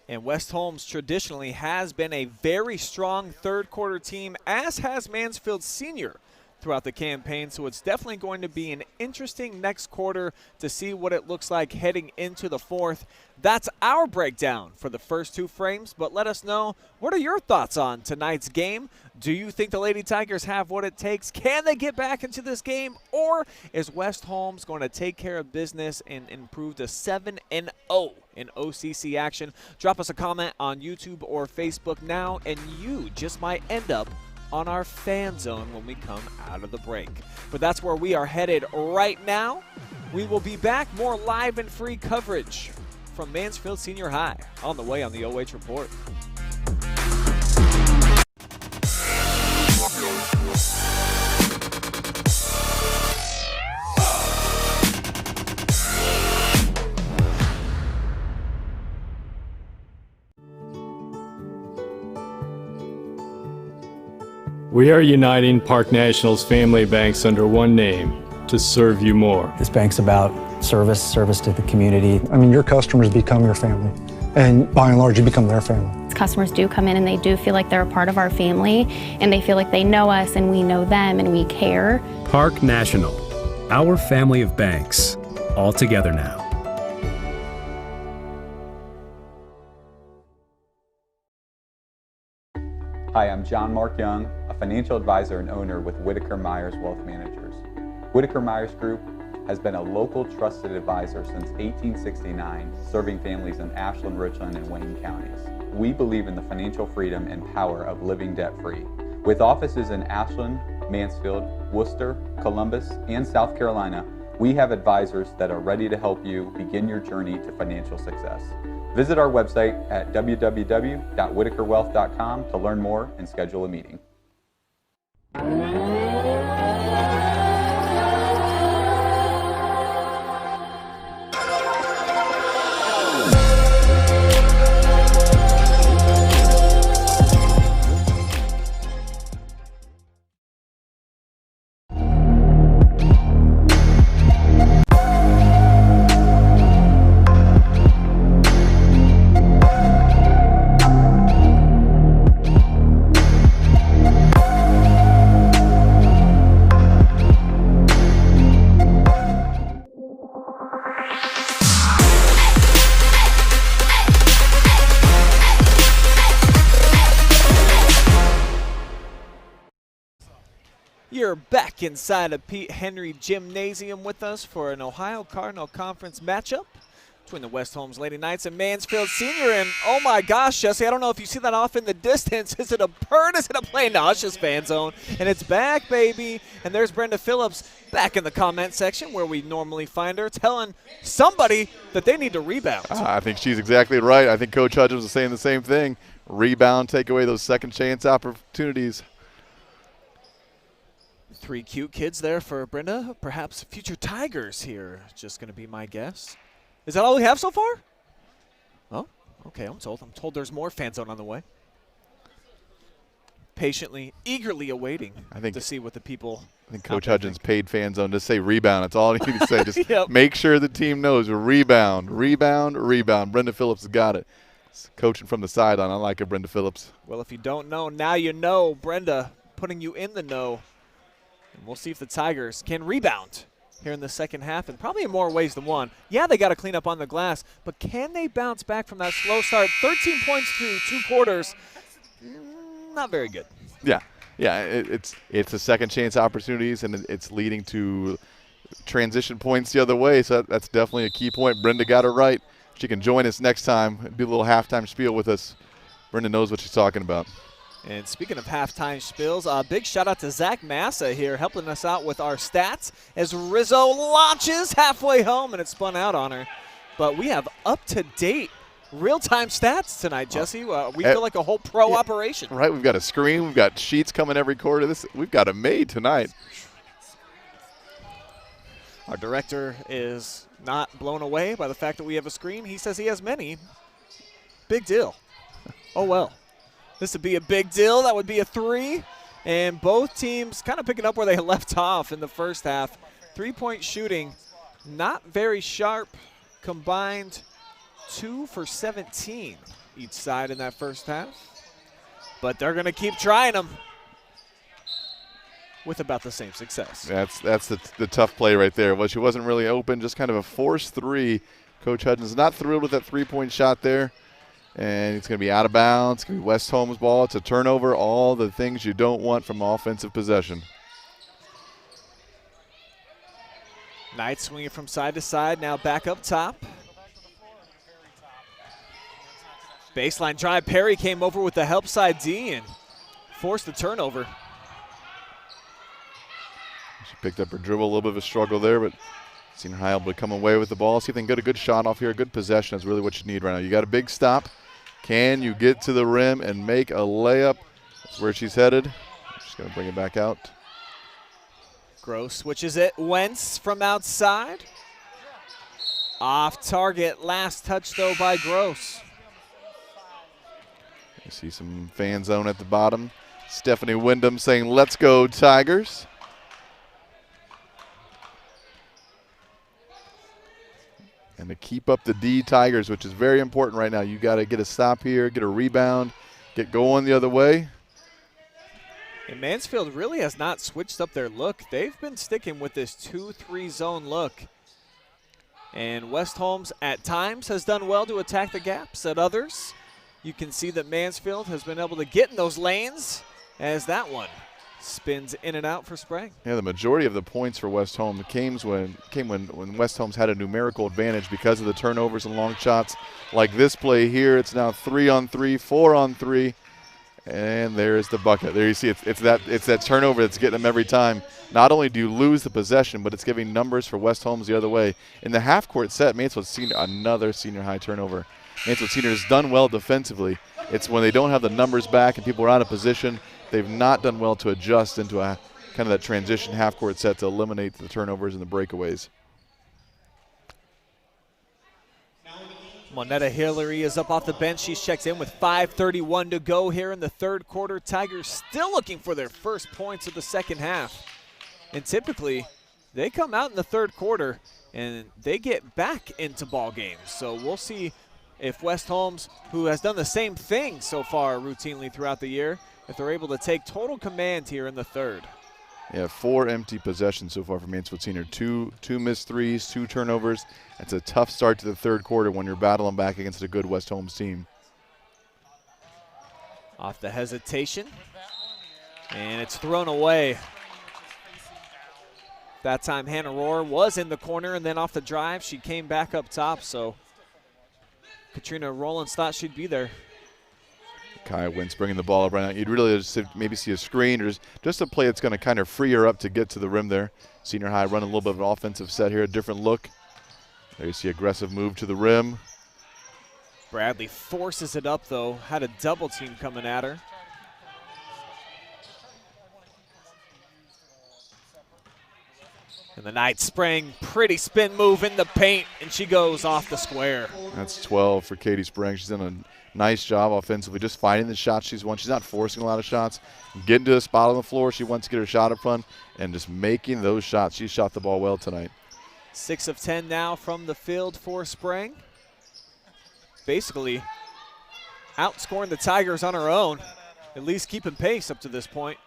And West Holmes traditionally has been a very strong third-quarter team, as has Mansfield Senior throughout the campaign. So it's definitely going to be an interesting next quarter to see what it looks like heading into the fourth. That's our breakdown for the first 2 frames, but let us know, what are your thoughts on tonight's game? Do you think the Lady Tigers have what it takes? Can they get back into this game? Or is West Holmes going to take care of business and improve to 7-0 in OCC action? Drop us a comment on YouTube or Facebook now, and you just might end up on our fan zone when we come out of the break. But that's where we are headed right now. We will be back, more live and free coverage from Mansfield Senior High on the way on the OH Report. We are uniting Park National's family banks under one name to serve you more. This bank's about service to the community. I mean, your customers become your family, and by and large, you become their family. Customers do come in and they do feel like they're a part of our family, and they feel like they know us and we know them and we care. Park National, our family of banks, all together now. Hi, I'm John Mark Young, a financial advisor and owner with Whitaker Myers Wealth Managers. Whitaker Myers Group has been a local trusted advisor since 1869, serving families in Ashland, Richland, and Wayne counties. We believe in the financial freedom and power of living debt-free. With offices in Ashland, Mansfield, Worcester, Columbus, and South Carolina, we have advisors that are ready to help you begin your journey to financial success. Visit our website at www.whitakerwealth.com to learn more and schedule a meeting. We are back inside of Pete Henry Gymnasium with us for an Ohio Cardinal Conference matchup between the West Holmes Lady Knights and Mansfield Senior. And oh my gosh, Jesse, I don't know if you see that off in the distance. Is it a bird? Is it a plane? No, it's just fan zone. And it's back, baby. And there's Brenda Phillips back in the comment section where we normally find her, telling somebody that they need to rebound. I think she's exactly right. I think Coach Hudgens was saying the same thing. Rebound, take away those second chance opportunities. 3 cute kids there for Brenda. Perhaps future Tigers here, just going to be my guess. Is that all we have so far? Oh, okay, I'm told there's more fan zone on the way. Patiently, eagerly awaiting to see what the people. I think Coach Hudgens paid fan zone to say rebound. That's all he needs to say. Just Yep. Make sure the team knows rebound, rebound, rebound. Brenda Phillips has got it. Coaching from the sideline. I like it, Brenda Phillips. Well, if you don't know, now you know. Brenda putting you in the know. And we'll see if the Tigers can rebound here in the second half, and probably in more ways than one. Yeah, they got to clean up on the glass, but can they bounce back from that slow start? 13 points through 2 quarters. Not very good. Yeah, it's a second chance opportunities, and it's leading to transition points the other way, so that's definitely a key point. Brenda got it right. She can join us next time, do a little halftime spiel with us. Brenda knows what she's talking about. And speaking of halftime spills, a big shout out to Zach Massa here helping us out with our stats as Rizzo launches halfway home and it spun out on her. But we have up-to-date real-time stats tonight, Jesse. We feel like a whole pro operation. Right, we've got a screen, we've got sheets coming every quarter. We've got it made tonight. Our director is not blown away by the fact that we have a screen. He says he has many. Big deal. Oh, well. This would be a big deal. That would be a 3. And both teams kind of picking up where they left off in the first half. 3-point shooting, not very sharp. Combined 2 for 17 each side in that first half. But they're going to keep trying them with about the same success. That's the tough play right there. Well, she wasn't really open, just kind of a forced 3. Coach Hudgens is not thrilled with that 3-point shot there. And it's going to be out of bounds. It's going to be West Holmes ball. It's a turnover. All the things you don't want from offensive possession. Knights swinging from side to side. Now back up top. Baseline drive. Perry came over with the help side D and forced the turnover. She picked up her dribble. A little bit of a struggle there, but Senior High able to come away with the ball. See if they can get a good shot off here. A good possession is really what you need right now. You got a big stop. Can you get to the rim and make a layup? That's where she's headed. She's going to bring it back out. Gross switches it. Wentz from outside. Off target. Last touch, though, by Gross. You see some fan zone at the bottom. Stephanie Wyndham saying, "Let's go, Tigers." And to keep up the D Tigers, which is very important right now. You got to get a stop here, get a rebound, get going the other way. And Mansfield really has not switched up their look. They've been sticking with this 2-3 zone look. And West Holmes at times has done well to attack the gaps. At others, you can see that Mansfield has been able to get in those lanes as that one spins in and out for Sprague. Yeah, the majority of the points for West Holmes came when West Holmes had a numerical advantage because of the turnovers and long shots. Like this play here, it's now 3-on-3, 4-on-3, and there's the bucket. There you see it's that turnover that's getting them every time. Not only do you lose the possession, but it's giving numbers for West Holmes the other way. In the half-court set, Mansfield Senior another Senior High turnover. Mansfield Senior has done well defensively. It's when they don't have the numbers back and people are out of position. They've not done well to adjust into a kind of that transition half-court set to eliminate the turnovers and the breakaways. Monetta Hillary is up off the bench. She checks in with 5:31 to go here in the third quarter. Tigers still looking for their first points of the second half. And typically, they come out in the third quarter and they get back into ball games. So we'll see if West Holmes, who has done the same thing so far routinely throughout the year, if they're able to take total command here in the third. Yeah, 4 empty possessions so far for Mansfield Senior. Two missed threes, 2 turnovers. It's a tough start to the third quarter when you're battling back against a good West Holmes team. Off the hesitation, and it's thrown away. That time Hannah Rohr was in the corner, and then off the drive, she came back up top, so Katrina Rollins thought she'd be there. Kaya Wentz bringing the ball up right now. You'd really just maybe see a screen or just a play that's going to kind of free her up to get to the rim there. Senior High running a little bit of an offensive set here, a different look. There you see aggressive move to the rim. Bradley forces it up, though. Had a double team coming at her. And the Knights spraying pretty spin move in the paint, and she goes off the square. That's 12 for Katie Sprang. She's done a nice job offensively, just finding the shots she's won. She's not forcing a lot of shots. Getting to a spot on the floor, she wants to get her shot up front, and just making those shots. She shot the ball well tonight. 6 of 10 now from the field for Sprang. Basically outscoring the Tigers on her own, at least keeping pace up to this point.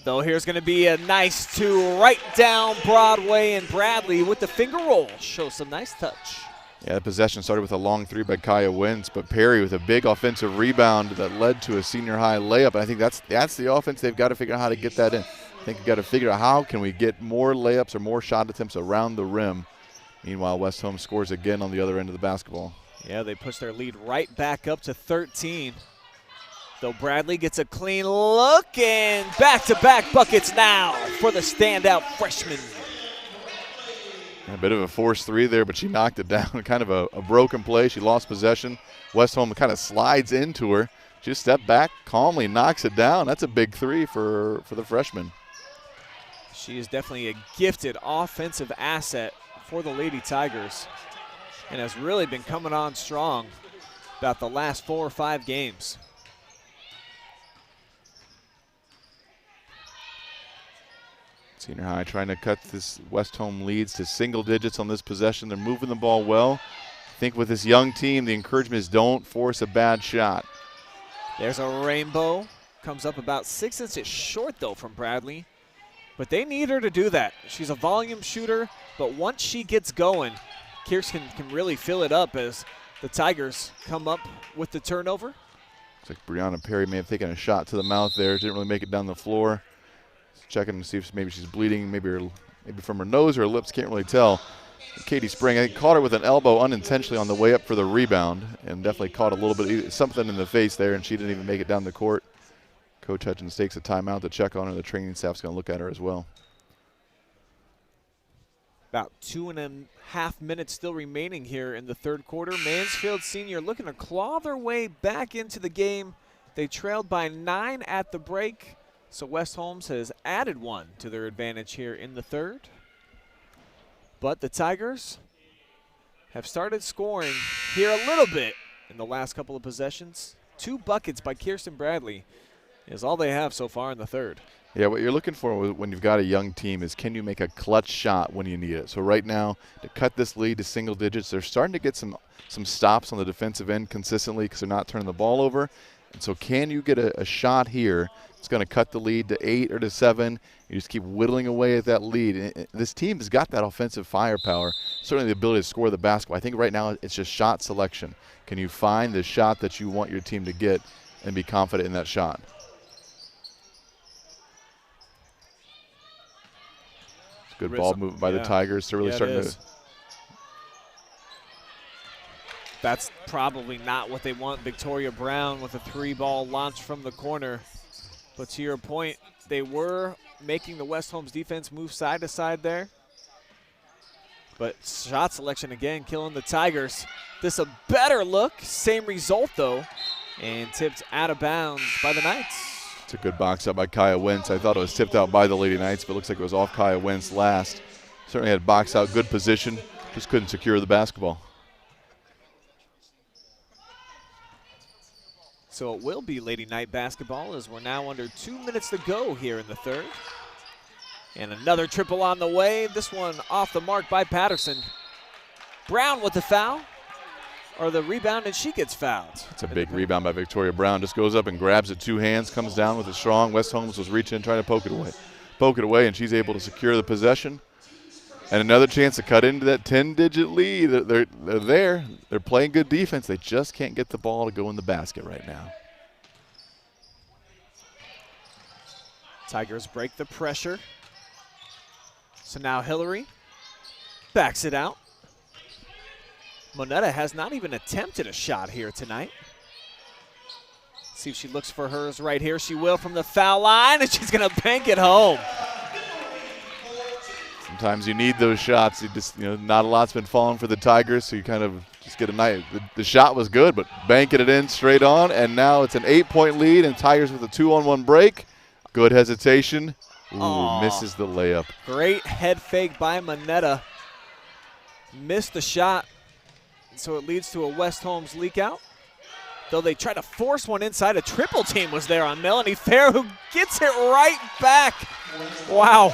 Though here's going to be a nice two right down Broadway, and Bradley with the finger roll shows some nice touch. Yeah, the possession started with a long three by Kaya Wentz, but Perry with a big offensive rebound that led to a Senior High layup. And I think that's the offense. They've got to figure out how to get that in. I think you've got to figure out how can we get more layups or more shot attempts around the rim. Meanwhile, West Holmes scores again on the other end of the basketball. Yeah, they push their lead right back up to 13. Though Bradley gets a clean look, and back-to-back buckets now for the standout freshman. A bit of a forced three there, but she knocked it down. Kind of a broken play. She lost possession. West Holmes kind of slides into her. She just stepped back, calmly knocks it down. That's a big three for the freshman. She is definitely a gifted offensive asset for the Lady Tigers and has really been coming on strong about the last 4 or 5 games. Senior High trying to cut this West Home leads to single digits on this possession. They're moving the ball well. I think with this young team, the encouragement is don't force a bad shot. There's a rainbow. Comes up about 6 inches short, though, from Bradley. But they need her to do that. She's a volume shooter, but once she gets going, Kirsten can really fill it up as the Tigers come up with the turnover. Looks like Brianna Perry may have taken a shot to the mouth there. Didn't really make it down the floor. Checking to see if maybe she's bleeding, maybe from her nose or her lips, can't really tell. Katie Sprang, I think, caught her with an elbow unintentionally on the way up for the rebound, and definitely caught a little bit, something in the face there, and she didn't even make it down the court. Coach Hudgens takes a timeout to check on her. The training staff's going to look at her as well. About 2.5 minutes still remaining here in the third quarter. Mansfield Senior looking to claw their way back into the game. They trailed by 9 at the break. So West Holmes has added 1 to their advantage here in the third. But the Tigers have started scoring here a little bit in the last couple of possessions. 2 buckets by Kirsten Bradley is all they have so far in the third. Yeah, what you're looking for when you've got a young team is can you make a clutch shot when you need it. So right now, to cut this lead to single digits, they're starting to get some stops on the defensive end consistently because they're not turning the ball over. And so can you get a shot here? It's going to cut the lead to 8 or to 7. You just keep whittling away at that lead. And this team has got that offensive firepower, certainly the ability to score the basketball. I think right now it's just shot selection. Can you find the shot that you want your team to get and be confident in that shot? Good ball movement by the Tigers to really start to. That's probably not what they want. Victoria Brown with a 3-ball launch from the corner. But to your point, they were making the West Holmes defense move side to side there. But shot selection again, killing the Tigers. This a better look, same result though, and tipped out of bounds by the Knights. It's a good box out by Kaya Wentz. I thought it was tipped out by the Lady Knights, but it looks like it was off Kaya Wentz last. Certainly had box out, good position, just couldn't secure the basketball. So it will be Lady Knight basketball as we're now under 2 minutes to go here in the third. And another triple on the way. This one off the mark by Patterson. Brown with the foul, or the rebound, and she gets fouled. It's a big rebound by Victoria Brown. Just goes up and grabs it 2 hands, comes down with it strong. West Holmes was reaching and trying to poke it away, and she's able to secure the possession. And another chance to cut into that 10-digit lead. They're there. They're playing good defense. They just can't get the ball to go in the basket right now. Tigers break the pressure. So now Hillary backs it out. Moneta has not even attempted a shot here tonight. See if she looks for hers right here. She will from the foul line, and she's going to bank it home. Sometimes you need those shots. You just, not a lot's been falling for the Tigers, so you kind of just get a night. The shot was good, but banking it in straight on, and now it's an 8-point lead, and Tigers with a 2-on-1 break. Good hesitation. Ooh, misses the layup. Great head fake by Moneta. Missed the shot, so it leads to a West Holmes leak out. Though they try to force one inside, a triple team was there on Melanie Fair, who gets it right back. Wow.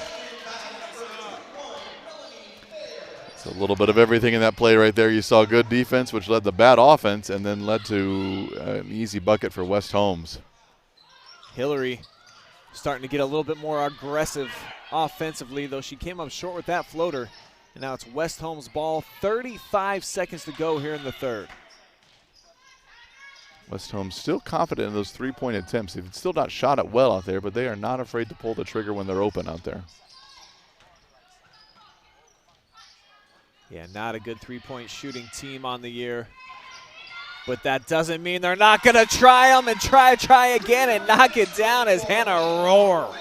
It's a little bit of everything in that play right there. You saw good defense, which led to bad offense, and then led to an easy bucket for West Holmes. Hillary starting to get a little bit more aggressive offensively, though she came up short with that floater. And now it's West Holmes' ball. 35 seconds to go here in the third. West Holmes still confident in those three-point attempts. They've still not shot it well out there, but they are not afraid to pull the trigger when they're open out there. Yeah, not a good three-point shooting team on the year. But that doesn't mean they're not going to try them and try again and knock it down as Hannah roar.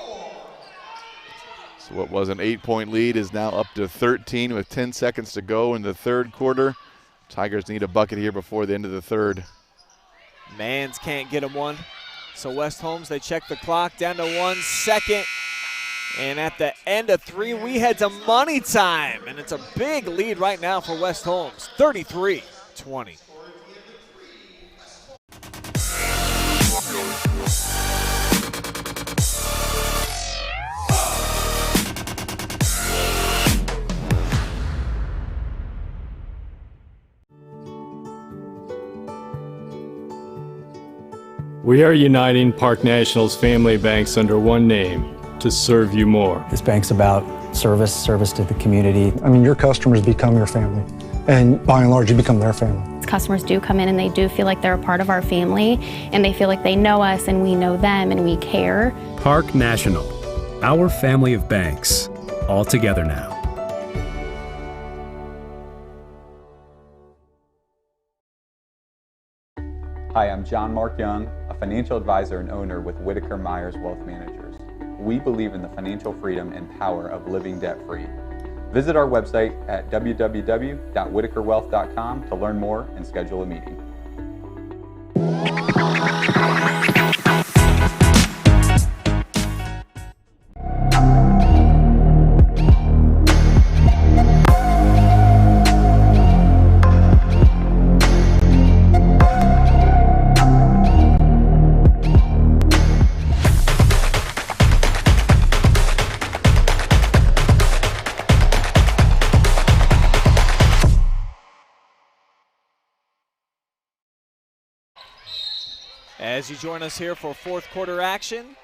So what was an 8-point lead is now up to 13 with 10 seconds to go in the third quarter. Tigers need a bucket here before the end of the third. Mans can't get him one. So West Holmes, they check the clock down to 1 second. And at the end of three, we head to money time. And it's a big lead right now for West Holmes, 33-20. We are uniting Park National's family banks under one name to serve you more. This bank's about service to the community. I mean, your customers become your family, and by and large, you become their family. Customers do come in and they do feel like they're a part of our family, and they feel like they know us and we know them and we care. Park National, our family of banks, all together now. Hi, I'm John Mark Young, a financial advisor and owner with Whitaker Myers Wealth Managers. We believe in the financial freedom and power of living debt-free. Visit our website at www.whitakerwealth.com to learn more and schedule a meeting. As you join us here for fourth quarter action,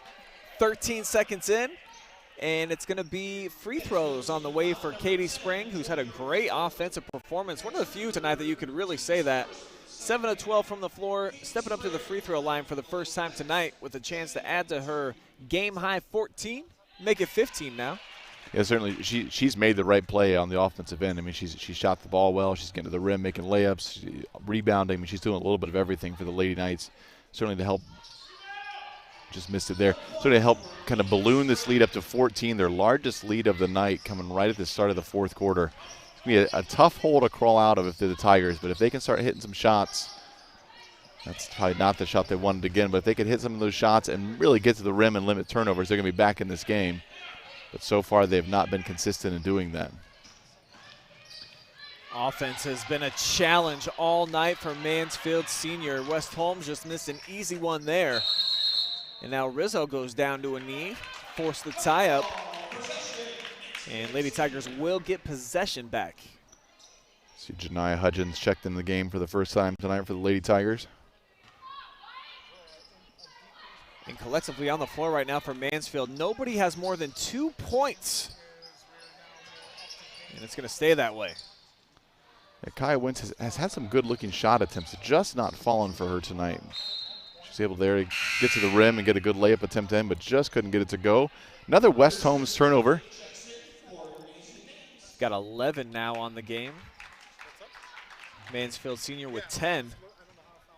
13 seconds in, and it's going to be free throws on the way for Katie Spring, who's had a great offensive performance. One of the few tonight that you could really say that. 7 of 12 from the floor, stepping up to the free throw line for the first time tonight with a chance to add to her game-high 14, make it 15 now. Yeah, certainly she's made the right play on the offensive end. I mean, she shot the ball well. She's getting to the rim, making layups, rebounding. I mean, she's doing a little bit of everything for the Lady Knights. Certainly to help, just missed it there. Certainly to help kind of balloon this lead up to 14, their largest lead of the night, coming right at the start of the fourth quarter. It's going to be a tough hole to crawl out of if they're the Tigers, but if they can start hitting some shots, that's probably not the shot they wanted again, but if they could hit some of those shots and really get to the rim and limit turnovers, they're going to be back in this game. But so far they have not been consistent in doing that. Offense has been a challenge all night for Mansfield Senior. West Holmes just missed an easy one there. And now Rizzo goes down to a knee, forced the tie up. And Lady Tigers will get possession back. See Janiyah Hudgens checked in the game for the first time tonight for the Lady Tigers. And collectively on the floor right now for Mansfield, nobody has more than 2 points. And it's going to stay that way. Yeah, Kaya Wentz has had some good-looking shot attempts, just not fallen for her tonight. She's able there to get to the rim and get a good layup attempt in, but just couldn't get it to go. Another West Holmes turnover. got 11 now on the game. Mansfield Senior with 10.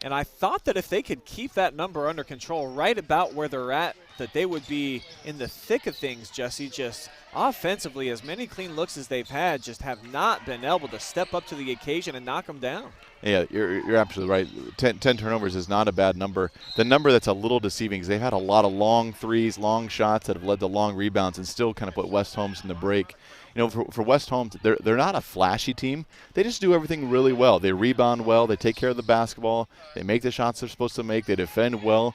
And I thought that if they could keep that number under control right about where they're at, that they would be in the thick of things, Jesse. Just offensively, as many clean looks as they've had, just have not been able to step up to the occasion and knock them down. Yeah, you're absolutely right. 10 turnovers is not a bad number. The number that's a little deceiving is they've had a lot of long threes, long shots that have led to long rebounds and still kind of put West Holmes in the break. You know, for West Holmes, they're not a flashy team. They just do everything really well. They rebound well. They take care of the basketball. They make the shots they're supposed to make. They defend well.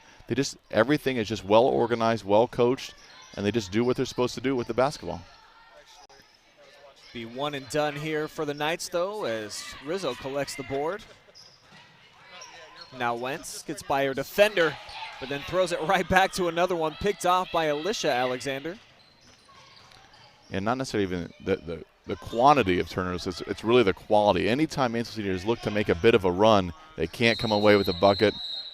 Everything is just well organized, well coached, and they just do what they're supposed to do with the basketball. Be one and done here for the Knights, though, as Rizzo collects the board. Now Wentz gets by her defender, but then throws it right back to another one, picked off by Alicia Alexander. And not necessarily even the quantity of turnovers, it's really the quality. Anytime Mansfield Seniors look to make a bit of a run, they can't come away with a bucket.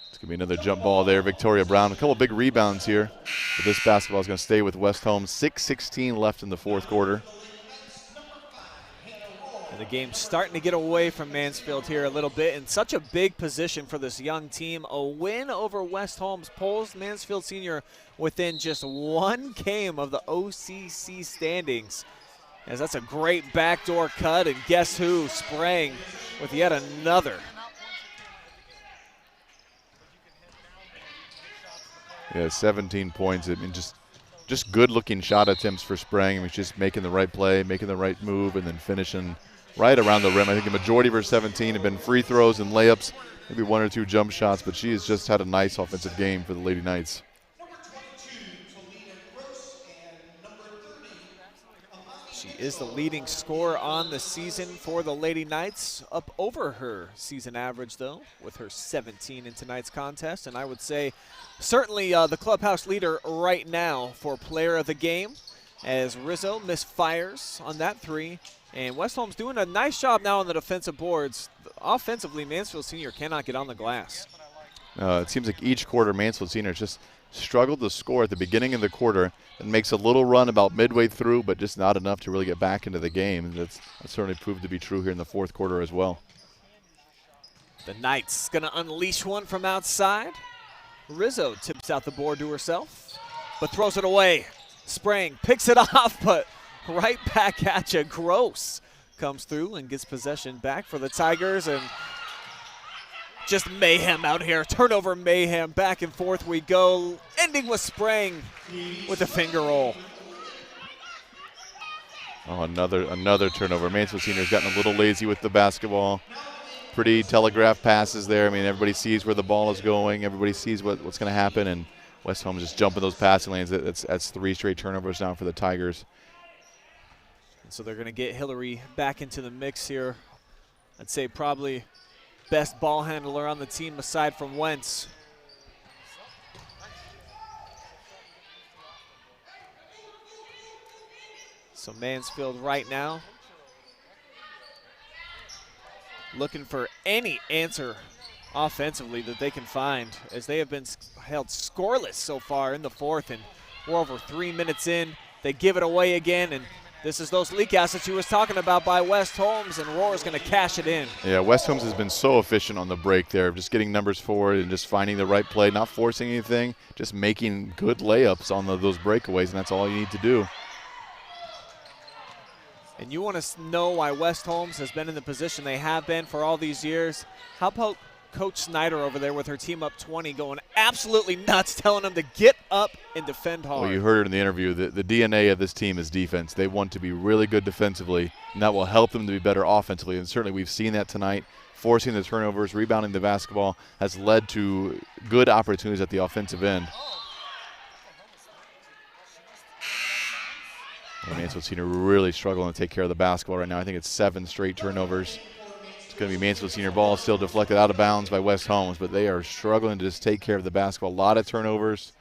It's going to be another jump ball there. Victoria Brown, a couple big rebounds here. But this basketball is going to stay with West Holmes. 6:16 left in the fourth quarter. And the game's starting to get away from Mansfield here a little bit, in such a big position for this young team. A win over West Holmes pulls Mansfield Senior within just one game of the OCC standings, as that's a great backdoor cut, and guess who sprang with yet another. Yeah, 17 points. I mean, just good-looking shot attempts for Sprang. I mean, just making the right play, making the right move, and then finishing right around the rim. I think the majority of her 17 have been free throws and layups, maybe one or two jump shots, but she has just had a nice offensive game for the Lady Knights. She is the leading scorer on the season for the Lady Knights, up over her season average, though, with her 17 in tonight's contest. And I would say certainly the clubhouse leader right now for player of the game, as Rizzo misfires on that three. And West Holmes doing a nice job now on the defensive boards. Offensively, Mansfield Senior cannot get on the glass. It seems like each quarter Mansfield Senior just struggled to score at the beginning of the quarter and makes a little run about midway through, but just not enough to really get back into the game. And that's certainly proved to be true here in the fourth quarter as well. The Knights going to unleash one from outside. Rizzo tips out the board to herself, but throws it away. Sprang picks it off, but right back at you. Gross comes through and gets possession back for the Tigers, and just mayhem out here. Turnover mayhem. Back and forth we go, ending with Sprang with a finger roll. Oh, another turnover. Mansfield Senior's gotten a little lazy with the basketball. Pretty telegraph passes there. I mean, everybody sees where the ball is going. Everybody sees what's going to happen, and West Holmes just jumping those passing lanes. That's 3 straight turnovers now for the Tigers. So they're going to get Hillary back into the mix here. I'd say probably best ball handler on the team aside from Wentz. So Mansfield right now looking for any answer offensively that they can find, as they have been held scoreless so far in the fourth, and we're over 3 minutes in. They give it away again, and this is those leak assets you was talking about by West Holmes, and Roar's going to cash it in. Yeah, West Holmes has been so efficient on the break there, just getting numbers forward and just finding the right play, not forcing anything, just making good layups on those breakaways, and that's all you need to do. And you want to know why West Holmes has been in the position they have been for all these years? How about Coach Snyder over there with her team up 20 going absolutely nuts, telling them to get up and defend hard? Well, you heard it in the interview. The DNA of this team is defense. They want to be really good defensively, and that will help them to be better offensively. And certainly we've seen that tonight. Forcing the turnovers, rebounding the basketball has led to good opportunities at the offensive end. Mansfield Senior really struggling to take care of the basketball right now. I think it's 7 straight turnovers. It's going to be Mansfield Senior ball, still deflected out of bounds by West Holmes, but they are struggling to just take care of the basketball. A lot of turnovers,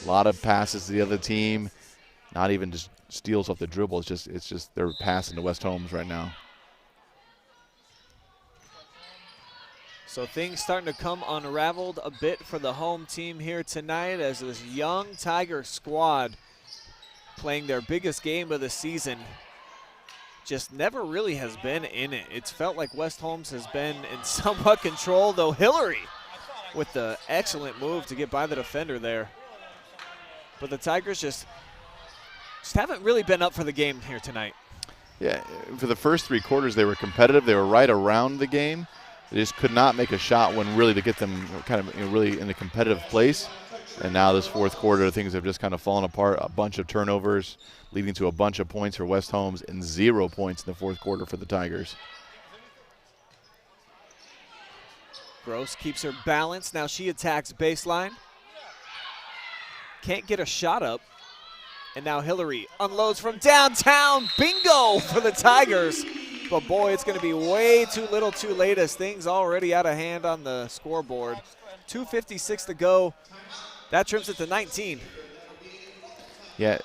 a lot of passes to the other team, not even just steals off the dribble. It's just they're passing to West Holmes right now. So things starting to come unraveled a bit for the home team here tonight, as this young Tiger squad playing their biggest game of the season just never really has been in it. It's felt like West Holmes has been in somewhat control, though Hillary with the excellent move to get by the defender there. But the Tigers just haven't really been up for the game here tonight. Yeah, for the first 3 quarters, they were competitive. They were right around the game. They just could not make a shot when really to get them kind of really in a competitive place. And now this fourth quarter, things have just kind of fallen apart. A bunch of turnovers leading to a bunch of points for West Holmes and 0 points in the fourth quarter for the Tigers. Gross keeps her balance. Now she attacks baseline. Can't get a shot up. And now Hillary unloads from downtown. Bingo for the Tigers. But boy, it's going to be way too little too late as things already out of hand on the scoreboard. 2:56 to go. That trims it to 19. Yeah,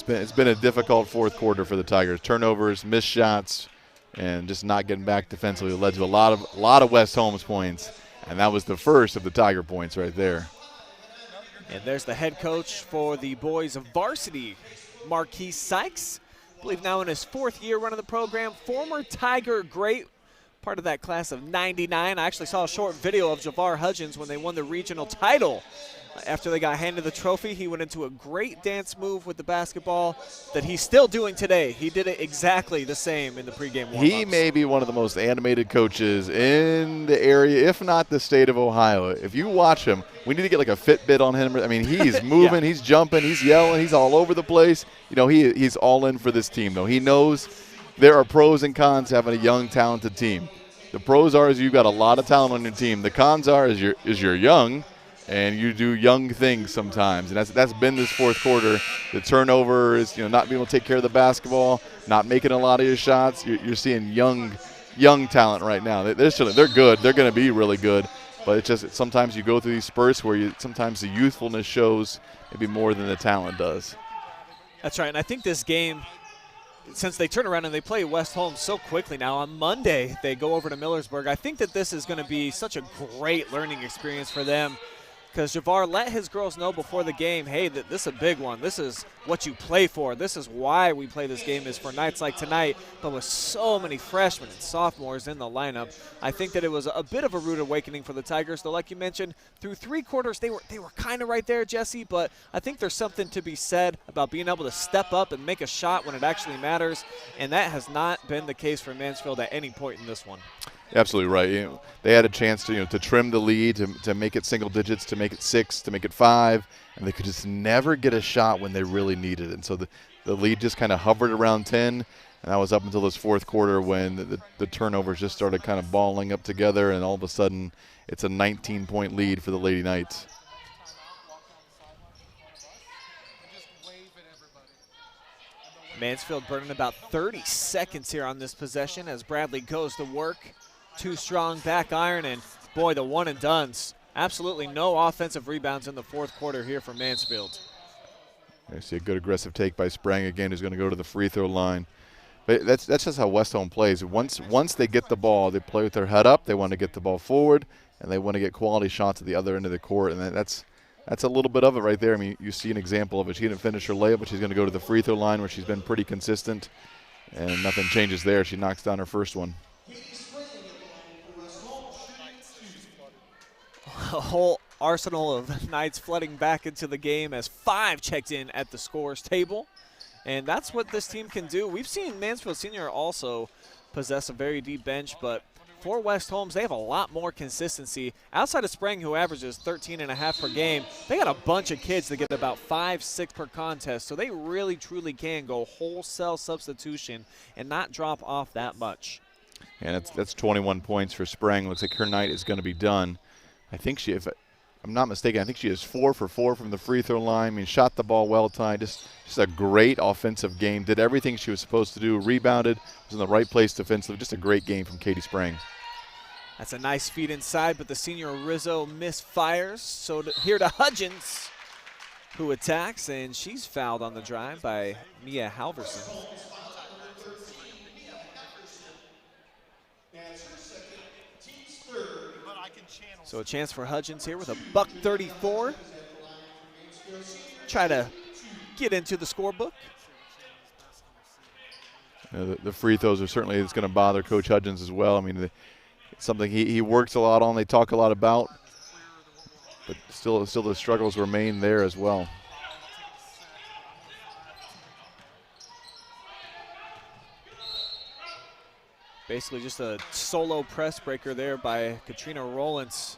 it's been a difficult fourth quarter for the Tigers. Turnovers, missed shots, and just not getting back defensively led to a lot of West Holmes points. And that was the first of the Tiger points right there. And there's the head coach for the boys of varsity, Marquise Sykes. I believe now in his 4th year running the program. Former Tiger great, part of that class of 99. I actually saw a short video of Hudgens when they won the regional title. After they got handed the trophy, he went into a great dance move with the basketball that he's still doing today. He did it exactly the same in the pregame warm-ups. He may be one of the most animated coaches in the area, if not the state of Ohio. If you watch him, we need to get like a Fitbit on him. I mean, he's moving, he's jumping, he's yelling, he's all over the place. You know, he's all in for this team, though. He knows there are pros and cons to having a young, talented team. The pros are you've got a lot of talent on your team. The cons are you're young, and you do young things sometimes, and that's been this fourth quarter. The turnover is not being able to take care of the basketball, not making a lot of your shots. You're seeing young talent right now. They're good. They're going to be really good, but it's just sometimes you go through these spurts where sometimes the youthfulness shows maybe more than the talent does. That's right, and I think this game, since they turn around and they play West Holmes so quickly now, on Monday they go over to Millersburg. I think that this is going to be such a great learning experience for them, because Javar let his girls know before the game, hey, this is a big one. This is what you play for. This is why we play this game, is for nights like tonight. But with so many freshmen and sophomores in the lineup, I think that it was a bit of a rude awakening for the Tigers. Though, like you mentioned, through 3 quarters, they were kind of right there, Jesse. But I think there's something to be said about being able to step up and make a shot when it actually matters. And that has not been the case for Mansfield at any point in this one. Absolutely right. They had a chance to trim the lead, to make it single digits, to make it 6, to make it 5, and they could just never get a shot when they really needed it. And so the lead just kind of hovered around 10, and that was up until this fourth quarter when the turnovers just started kind of balling up together, and all of a sudden it's a 19-point lead for the Lady Knights. Mansfield burning about 30 seconds here on this possession as Bradley goes to work. 2 strong back iron, and boy, the one and dones. Absolutely no offensive rebounds in the fourth quarter here for Mansfield. I see a good aggressive take by Sprang again, who's going to go to the free throw line. But that's just how West Holmes plays. Once they get the ball, they play with their head up. They want to get the ball forward, and they want to get quality shots at the other end of the court, and that's a little bit of it right there. I mean, you see an example of it. She didn't finish her layup, but she's going to go to the free throw line where she's been pretty consistent, and nothing changes there. She knocks down her first one. A whole arsenal of Knights flooding back into the game as 5 checked in at the scorers table. And that's what this team can do. We've seen Mansfield Senior also possess a very deep bench, but for West Holmes, they have a lot more consistency. Outside of Sprang, who averages 13.5 per game, they got a bunch of kids that get about 5-6 per contest, so they really, truly can go wholesale substitution and not drop off that much. And that's 21 points for Sprang. Looks like her night is going to be done. I think if I'm not mistaken, I think she is 4 for 4 from the free throw line. I mean, shot the ball well timed. Just a great offensive game. Did everything she was supposed to do. Rebounded. Was in the right place defensively. Just a great game from Katie Sprang. That's a nice feed inside, but the senior Rizzo misfires. So here to Hudgens, who attacks, and she's fouled on the drive by Mia Halverson. So a chance for Hudgens here with a $134. Try to get into the scorebook. The free throws are certainly it's going to bother Coach Hudgens as well. I mean, it's something he works a lot on. They talk a lot about, but still the struggles remain there as well. Basically just a solo press breaker there by Katrina Rollins,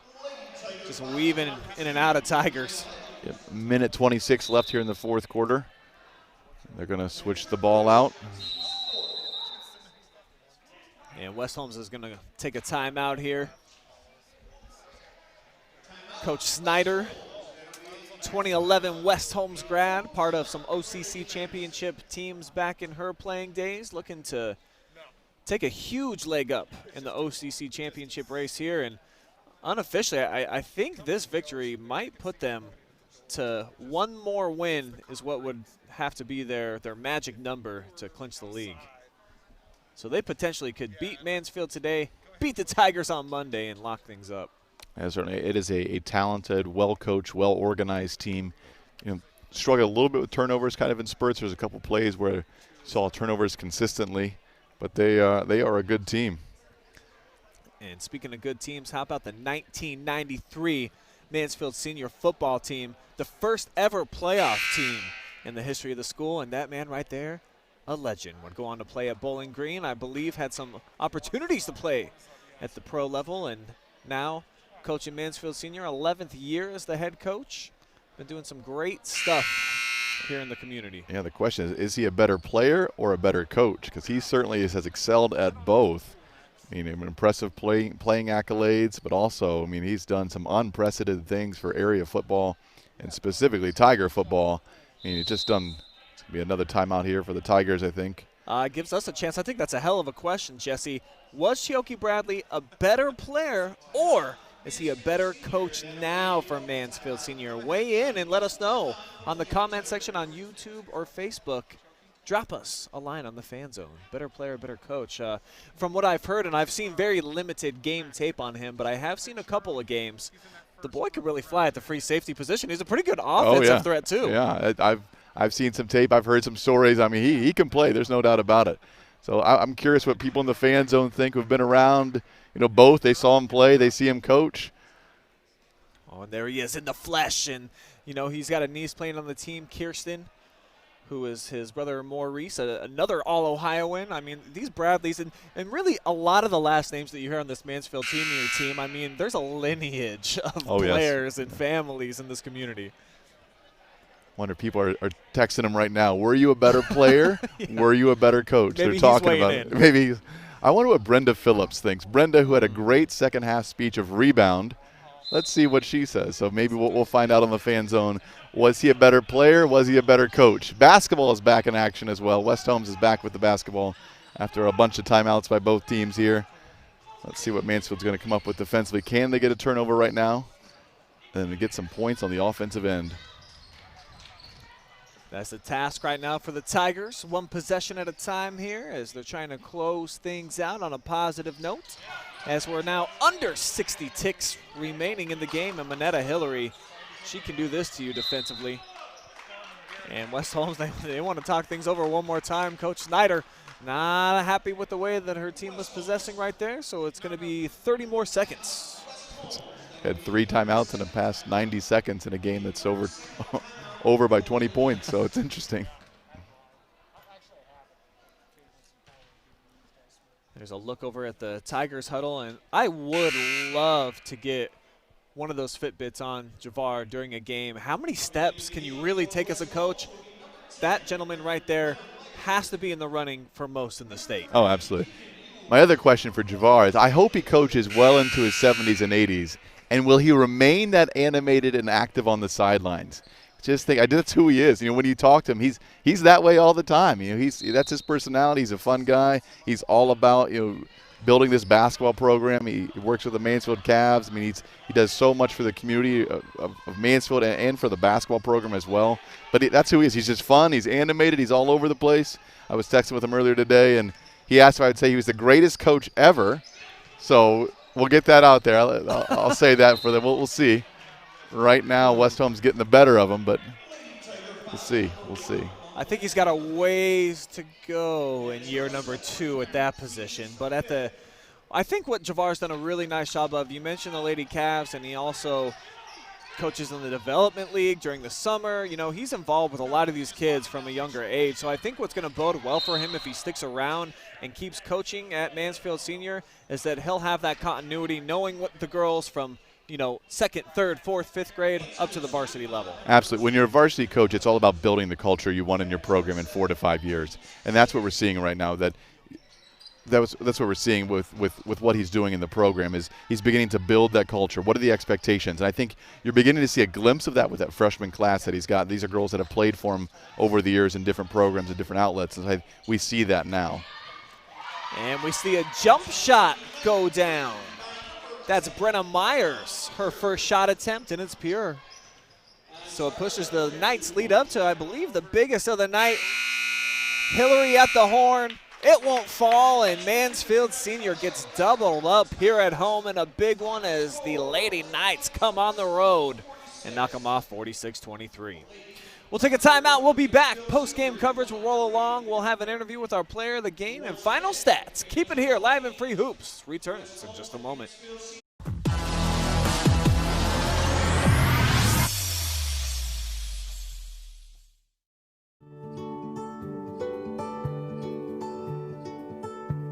just weaving in and out of Tigers. Yep. Minute 26 left here in the fourth quarter. They're going to switch the ball out. And West Holmes is going to take a timeout here. Coach Snyder, 2011 West Holmes grad, part of some OCC championship teams back in her playing days, looking to take a huge leg up in the OCC championship race here. And unofficially, I think this victory might put them to one more win is what would have to be their magic number to clinch the league. So they potentially could beat Mansfield today, beat the Tigers on Monday, and lock things up. Yeah, certainly, it is a talented, well-coached, well-organized team. Struggled a little bit with turnovers kind of in spurts. There's a couple plays where I saw turnovers consistently, but they are a good team. And speaking of good teams, how about the 1993 Mansfield Senior football team, the first ever playoff team in the history of the school, and that man right there, a legend. Would go on to play at Bowling Green, I believe had some opportunities to play at the pro level, and now coaching Mansfield Senior, 11th year as the head coach. Been doing some great stuff here in the community. Yeah, the question is he a better player or a better coach? Because he certainly has excelled at both. I mean, impressive playing accolades, but also, I mean, he's done some unprecedented things for area football and specifically Tiger football. I mean, he's just done. It's going to be another timeout here for the Tigers, I think. Gives us a chance. I think that's a hell of a question, Jesse. Was Chioke Bradley a better player, or is he a better coach now for Mansfield Senior? Weigh in and let us know on the comment section on YouTube or Facebook. Drop us a line on the fan zone. Better player, better coach. From what I've heard, and I've seen very limited game tape on him, but I have seen a couple of games. The boy could really fly at the free safety position. He's a pretty good offensive threat, too. Yeah, I've seen some tape. I've heard some stories. I mean, he can play. There's no doubt about it. So I'm curious what people in the fan zone think who've been around, both. They saw him play. They see him coach. Oh, and there he is in the flesh. And, he's got a niece playing on the team, Kirsten, who is his brother Maurice, another All-Ohioan. I mean, these Bradleys, and really a lot of the last names that you hear on this Mansfield Senior team, I mean, there's a lineage of players and families in this community. Wonder if people are texting him right now. Were you a better player? Were you a better coach? Maybe they're talking about it. Maybe. I wonder what Brenda Phillips thinks. Brenda, who had a great second half speech of rebound. Let's see what she says. So maybe we'll find out on the fan zone. Was he a better player? Was he a better coach? Basketball is back in action as well. West Holmes is back with the basketball after a bunch of timeouts by both teams here. Let's see what Mansfield's going to come up with defensively. Can they get a turnover right now? And get some points on the offensive end. That's the task right now for the Tigers. One possession at a time here as they're trying to close things out on a positive note. As we're now under 60 ticks remaining in the game, and Manetta Hillary, she can do this to you defensively. And West Holmes, they want to talk things over one more time. Coach Snyder not happy with the way that her team was possessing right there, so it's going to be 30 more seconds. Had 3 timeouts in the past 90 seconds in a game that's over by 20 points, so it's interesting. There's a look over at the Tigers huddle, and I would love to get one of those Fitbits on Javar during a game. How many steps can you really take as a coach? That gentleman right there has to be in the running for most in the state. Oh, absolutely. My other question for Javar is I hope he coaches well into his 70s and 80s, and will he remain that animated and active on the sidelines? Just think, that's who he is. When you talk to him, he's that way all the time. That's his personality. He's a fun guy. He's all about building this basketball program. He works with the Mansfield Cavs. I mean, he does so much for the community of Mansfield and for the basketball program as well. But that's who he is. He's just fun. He's animated. He's all over the place. I was texting with him earlier today, and he asked if I would say he was the greatest coach ever. So we'll get that out there. I'll say that for them. We'll see. Right now, West Holmes getting the better of them, but we'll see. I think he's got a ways to go in year number 2 at that position. But I think what Javar's done a really nice job of, you mentioned the Lady Cavs, and he also coaches in the development league during the summer. You know, he's involved with a lot of these kids from a younger age. So I think what's going to bode well for him if he sticks around and keeps coaching at Mansfield Senior is that he'll have that continuity, knowing what the girls from, you know, 2nd, 3rd, 4th, 5th grade up to the varsity level. Absolutely. When you're a varsity coach, it's all about building the culture you want in your program in 4 to 5 years. And that's what we're seeing right now. That's what we're seeing with what he's doing in the program is he's beginning to build that culture. What are the expectations? And I think you're beginning to see a glimpse of that with that freshman class that he's got. These are girls that have played for him over the years in different programs and different outlets. And we see that now. And we see a jump shot go down. That's Brenna Myers, her first shot attempt, and it's pure. So it pushes the Knights lead up to, I believe, the biggest of the night. Hillary at the horn. It won't fall, and Mansfield Senior gets doubled up here at home in a big one as the Lady Knights come on the road and knock them off 46-23. We'll take a timeout. We'll be back. Post-game coverage will roll along. We'll have an interview with our player of the game and final stats. Keep it here, live and free hoops. Returns in just a moment.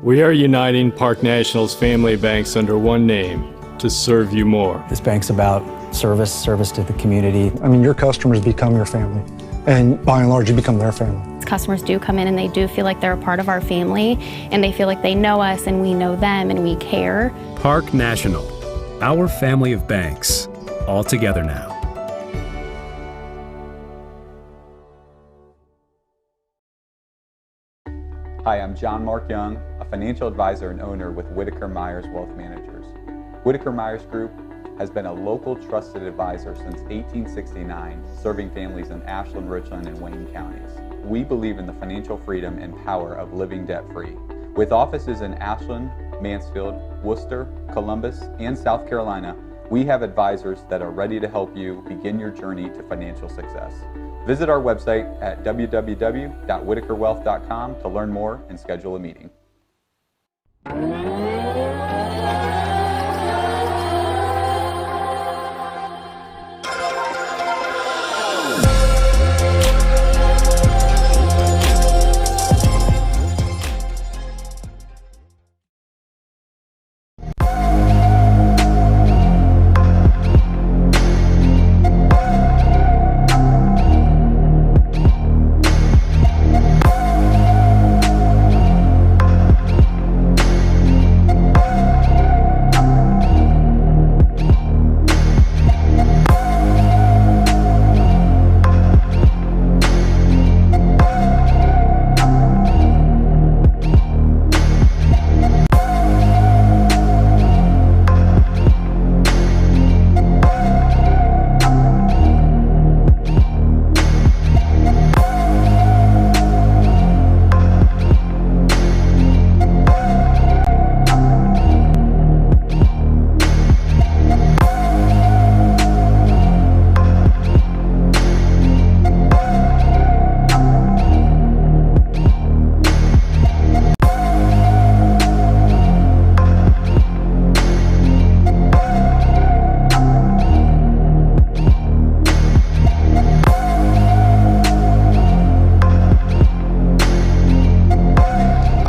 We are uniting Park National's family banks under one name to serve you more. This bank's about service to the community. I mean, your customers become your family, and by and large, you become their family. Customers do come in and they do feel like they're a part of our family, and they feel like they know us and we know them and we care. Park National, our family of banks, all together now. Hi, I'm John Mark Young, a financial advisor and owner with Whitaker Myers Wealth Managers. Whitaker Myers Group has been a local trusted advisor since 1869, serving families in Ashland, Richland, and Wayne counties. We believe in the financial freedom and power of living debt-free. With offices in Ashland, Mansfield, Worcester, Columbus, and South Carolina, we have advisors that are ready to help you begin your journey to financial success. Visit our website at www.whitakerwealth.com to learn more and schedule a meeting.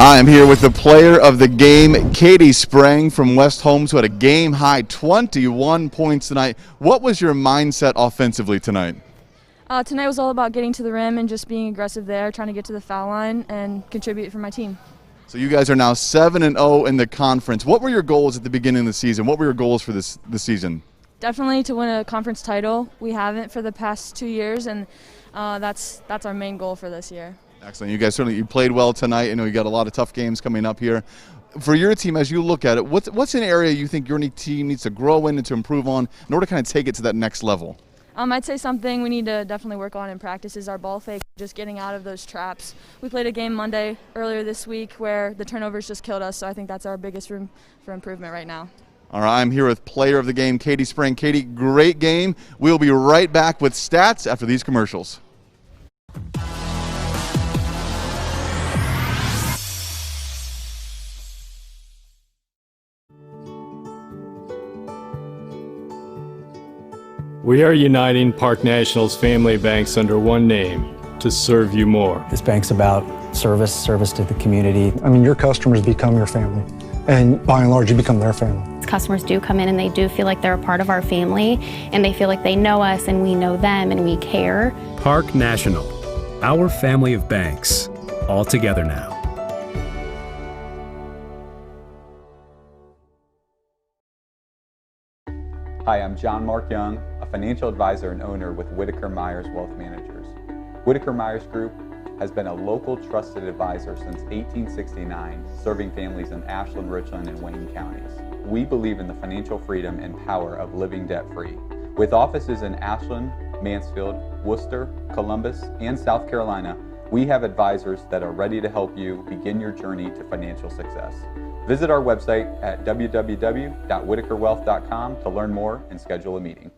I am here with the player of the game, Katie Sprang from West Holmes, who had a game-high 21 points tonight. What was your mindset offensively tonight? Tonight was all about getting to the rim and just being aggressive there, trying to get to the foul line and contribute for my team. So you guys are now 7-0 in the conference. What were your goals at the beginning of the season? What were your goals for this season? Definitely to win a conference title. We haven't for the past 2 years, and that's our main goal for this year. Excellent. You guys you played well tonight. I know you got a lot of tough games coming up here. For your team, as you look at it, what's an area you think your team needs to grow in and to improve on in order to kind of take it to that next level? I'd say something we need to definitely work on in practice is our ball fake, just getting out of those traps. We played a game Monday earlier this week where the turnovers just killed us, so I think that's our biggest room for improvement right now. All right, I'm here with player of the game, Katie Sprang. Katie, great game. We'll be right back with stats after these commercials. We are uniting Park National's family banks under one name to serve you more. This bank's about service to the community. I mean, your customers become your family, and by and large, you become their family. Customers do come in and they do feel like they're a part of our family, and they feel like they know us and we know them and we care. Park National, our family of banks, all together now. Hi, I'm John Mark Young, a financial advisor and owner with Whitaker Myers Wealth Managers. Whitaker Myers Group has been a local trusted advisor since 1869, serving families in Ashland, Richland, and Wayne counties. We believe in the financial freedom and power of living debt-free. With offices in Ashland, Mansfield, Worcester, Columbus, and South Carolina, we have advisors that are ready to help you begin your journey to financial success. Visit our website at www.whitakerwealth.com to learn more and schedule a meeting.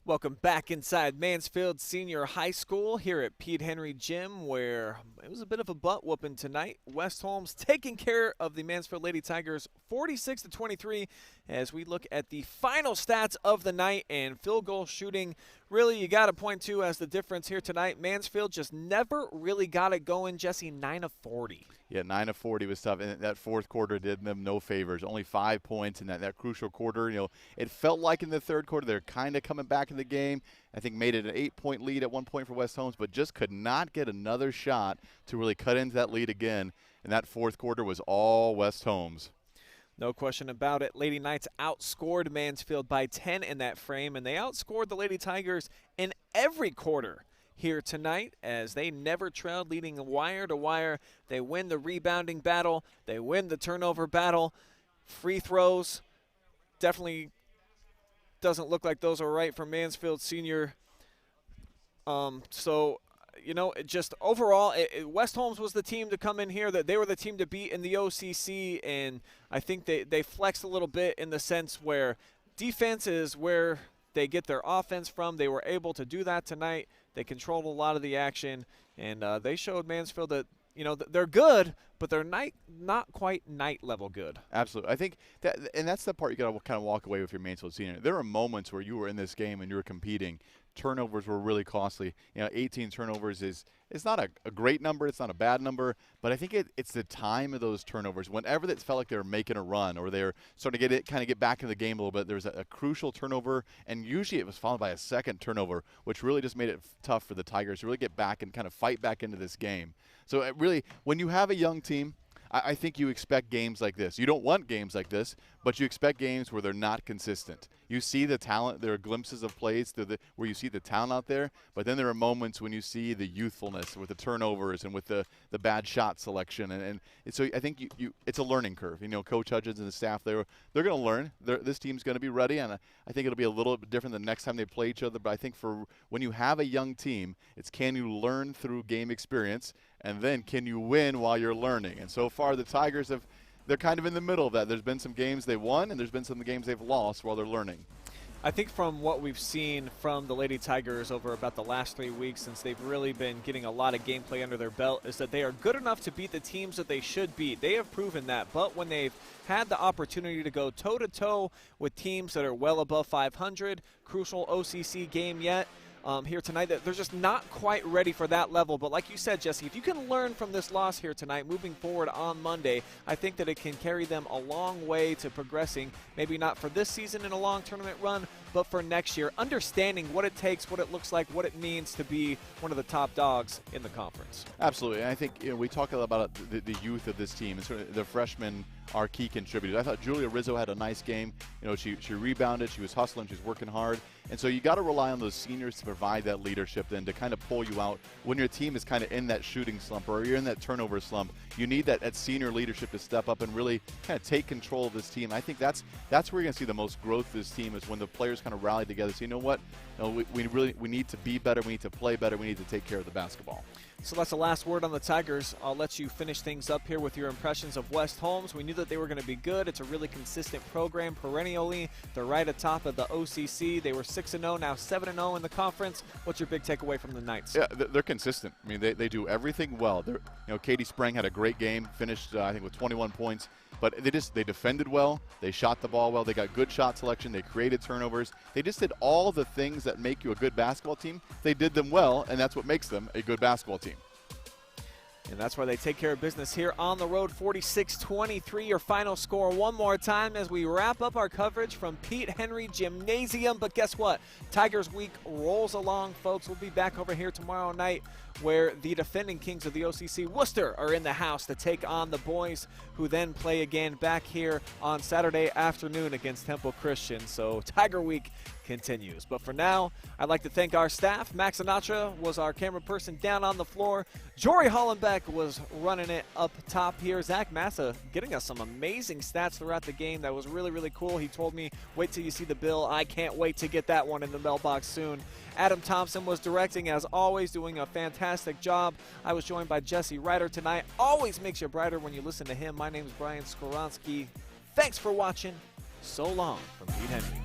Welcome back inside Mansfield Senior High School here at Pete Henry Gym, where it was a bit of a butt whooping tonight. West Holmes taking care of the Mansfield Lady Tigers 46-23 as we look at the final stats of the night and field goal shooting. Really, you got to point to as the difference here tonight. Mansfield just never really got it going. Jesse, 9 of 40. Yeah, 9 of 40 was tough, and that fourth quarter did them no favors. Only 5 points in that crucial quarter. You know, it felt like in the third quarter they're kind of coming back in the game. I think made it an 8-point lead at one point for West Holmes, but just could not get another shot to really cut into that lead again. And that fourth quarter was all West Holmes. No question about it. Lady Knights outscored Mansfield by 10 in that frame, and they outscored the Lady Tigers in every quarter here tonight as they never trailed, leading wire to wire. They win the rebounding battle. They win the turnover battle. Free throws definitely doesn't look like those are right for Mansfield Senior. You know, it just overall, West Holmes was the team to come in here. That they were the team to beat in the OCC, and I think they flexed a little bit in the sense where defense is where they get their offense from. They were able to do that tonight. They controlled a lot of the action, and they showed Mansfield that, you know, they're good, but they're not quite night level good. Absolutely. I think that's the part you got to kind of walk away with your Mansfield Senior. There are moments where you were in this game and you were competing. Turnovers were really costly. You know, 18 turnovers is not a great number. It's not a bad number, but I think it's the time of those turnovers. Whenever it felt like they were making a run or they were starting to get back in the game a little bit, there was a crucial turnover, and usually it was followed by a second turnover, which really just made it tough for the Tigers to really get back and kind of fight back into this game. So it really, when you have a young team, I think you expect games like this. You don't want games like this, but you expect games where they're not consistent. You see the talent. There are glimpses of plays where you see the talent out there, but then there are moments when you see the youthfulness with the turnovers and with the bad shot selection. And so I think it's a learning curve. Coach Hudgens and the staff, they're going to learn. This team's going to be ready, and I think it'll be a little bit different the next time they play each other. But I think for when you have a young team, it's can you learn through game experience, and then can you win while you're learning? And so far the Tigers they're kind of in the middle of that. There's been some games they won, and there's been some games they've lost while they're learning. I think from what we've seen from the Lady Tigers over about the last 3 weeks since they've really been getting a lot of gameplay under their belt is that they are good enough to beat the teams that they should beat. They have proven that, but when they've had the opportunity to go toe-to-toe with teams that are well above 500, crucial OCC game yet, here tonight, that they're just not quite ready for that level. But like you said, Jesse, if you can learn from this loss here tonight, moving forward on Monday, I think that it can carry them a long way to progressing, maybe not for this season in a long tournament run, but for next year, understanding what it takes, what it looks like, what it means to be one of the top dogs in the conference. Absolutely. And I think we talk a lot about the youth of this team, and sort of the freshmen are key contributors. I thought Julia Rizzo had a nice game. She rebounded, she was hustling, she was working hard. And so you got to rely on those seniors to provide that leadership then to kind of pull you out when your team is kind of in that shooting slump or you're in that turnover slump. You need that senior leadership to step up and really kind of take control of this team. I think that's where you're going to see the most growth of this team is when the players kind of rally together. So you know what? We need to be better. We need to play better. We need to take care of the basketball. So that's the last word on the Tigers. I'll let you finish things up here with your impressions of West Holmes. We knew that they were going to be good. It's a really consistent program perennially. They're right atop of the OCC. They were 6-0, now 7-0 in the conference. What's your big takeaway from the Knights? Yeah, they're consistent. I mean, they do everything well. Katie Sprang had a great game, finished I think with 21 points. But they defended well. They shot the ball well. They got good shot selection. They created turnovers. They just did all the things that make you a good basketball team. They did them well, and that's what makes them a good basketball team. And that's why they take care of business here on the road. 46-23, your final score one more time as we wrap up our coverage from Pete Henry Gymnasium. But guess what? Tigers Week rolls along, folks. We'll be back over here tomorrow night where the defending kings of the OCC, Worcester, are in the house to take on the boys, who then play again back here on Saturday afternoon against Temple Christian. So Tiger Week continues. But for now, I'd like to thank our staff. Max Sinatra was our camera person down on the floor. Jory Hollenbeck was running it up top here. Zach Massa getting us some amazing stats throughout the game. That was really, really cool. He told me, wait till you see the bill. I can't wait to get that one in the mailbox soon. Adam Thompson was directing, as always, doing a fantastic job. I was joined by Jesse Ryder tonight. Always makes you brighter when you listen to him. My name is Brian Skowronski. Thanks for watching. So long from Pete Henry.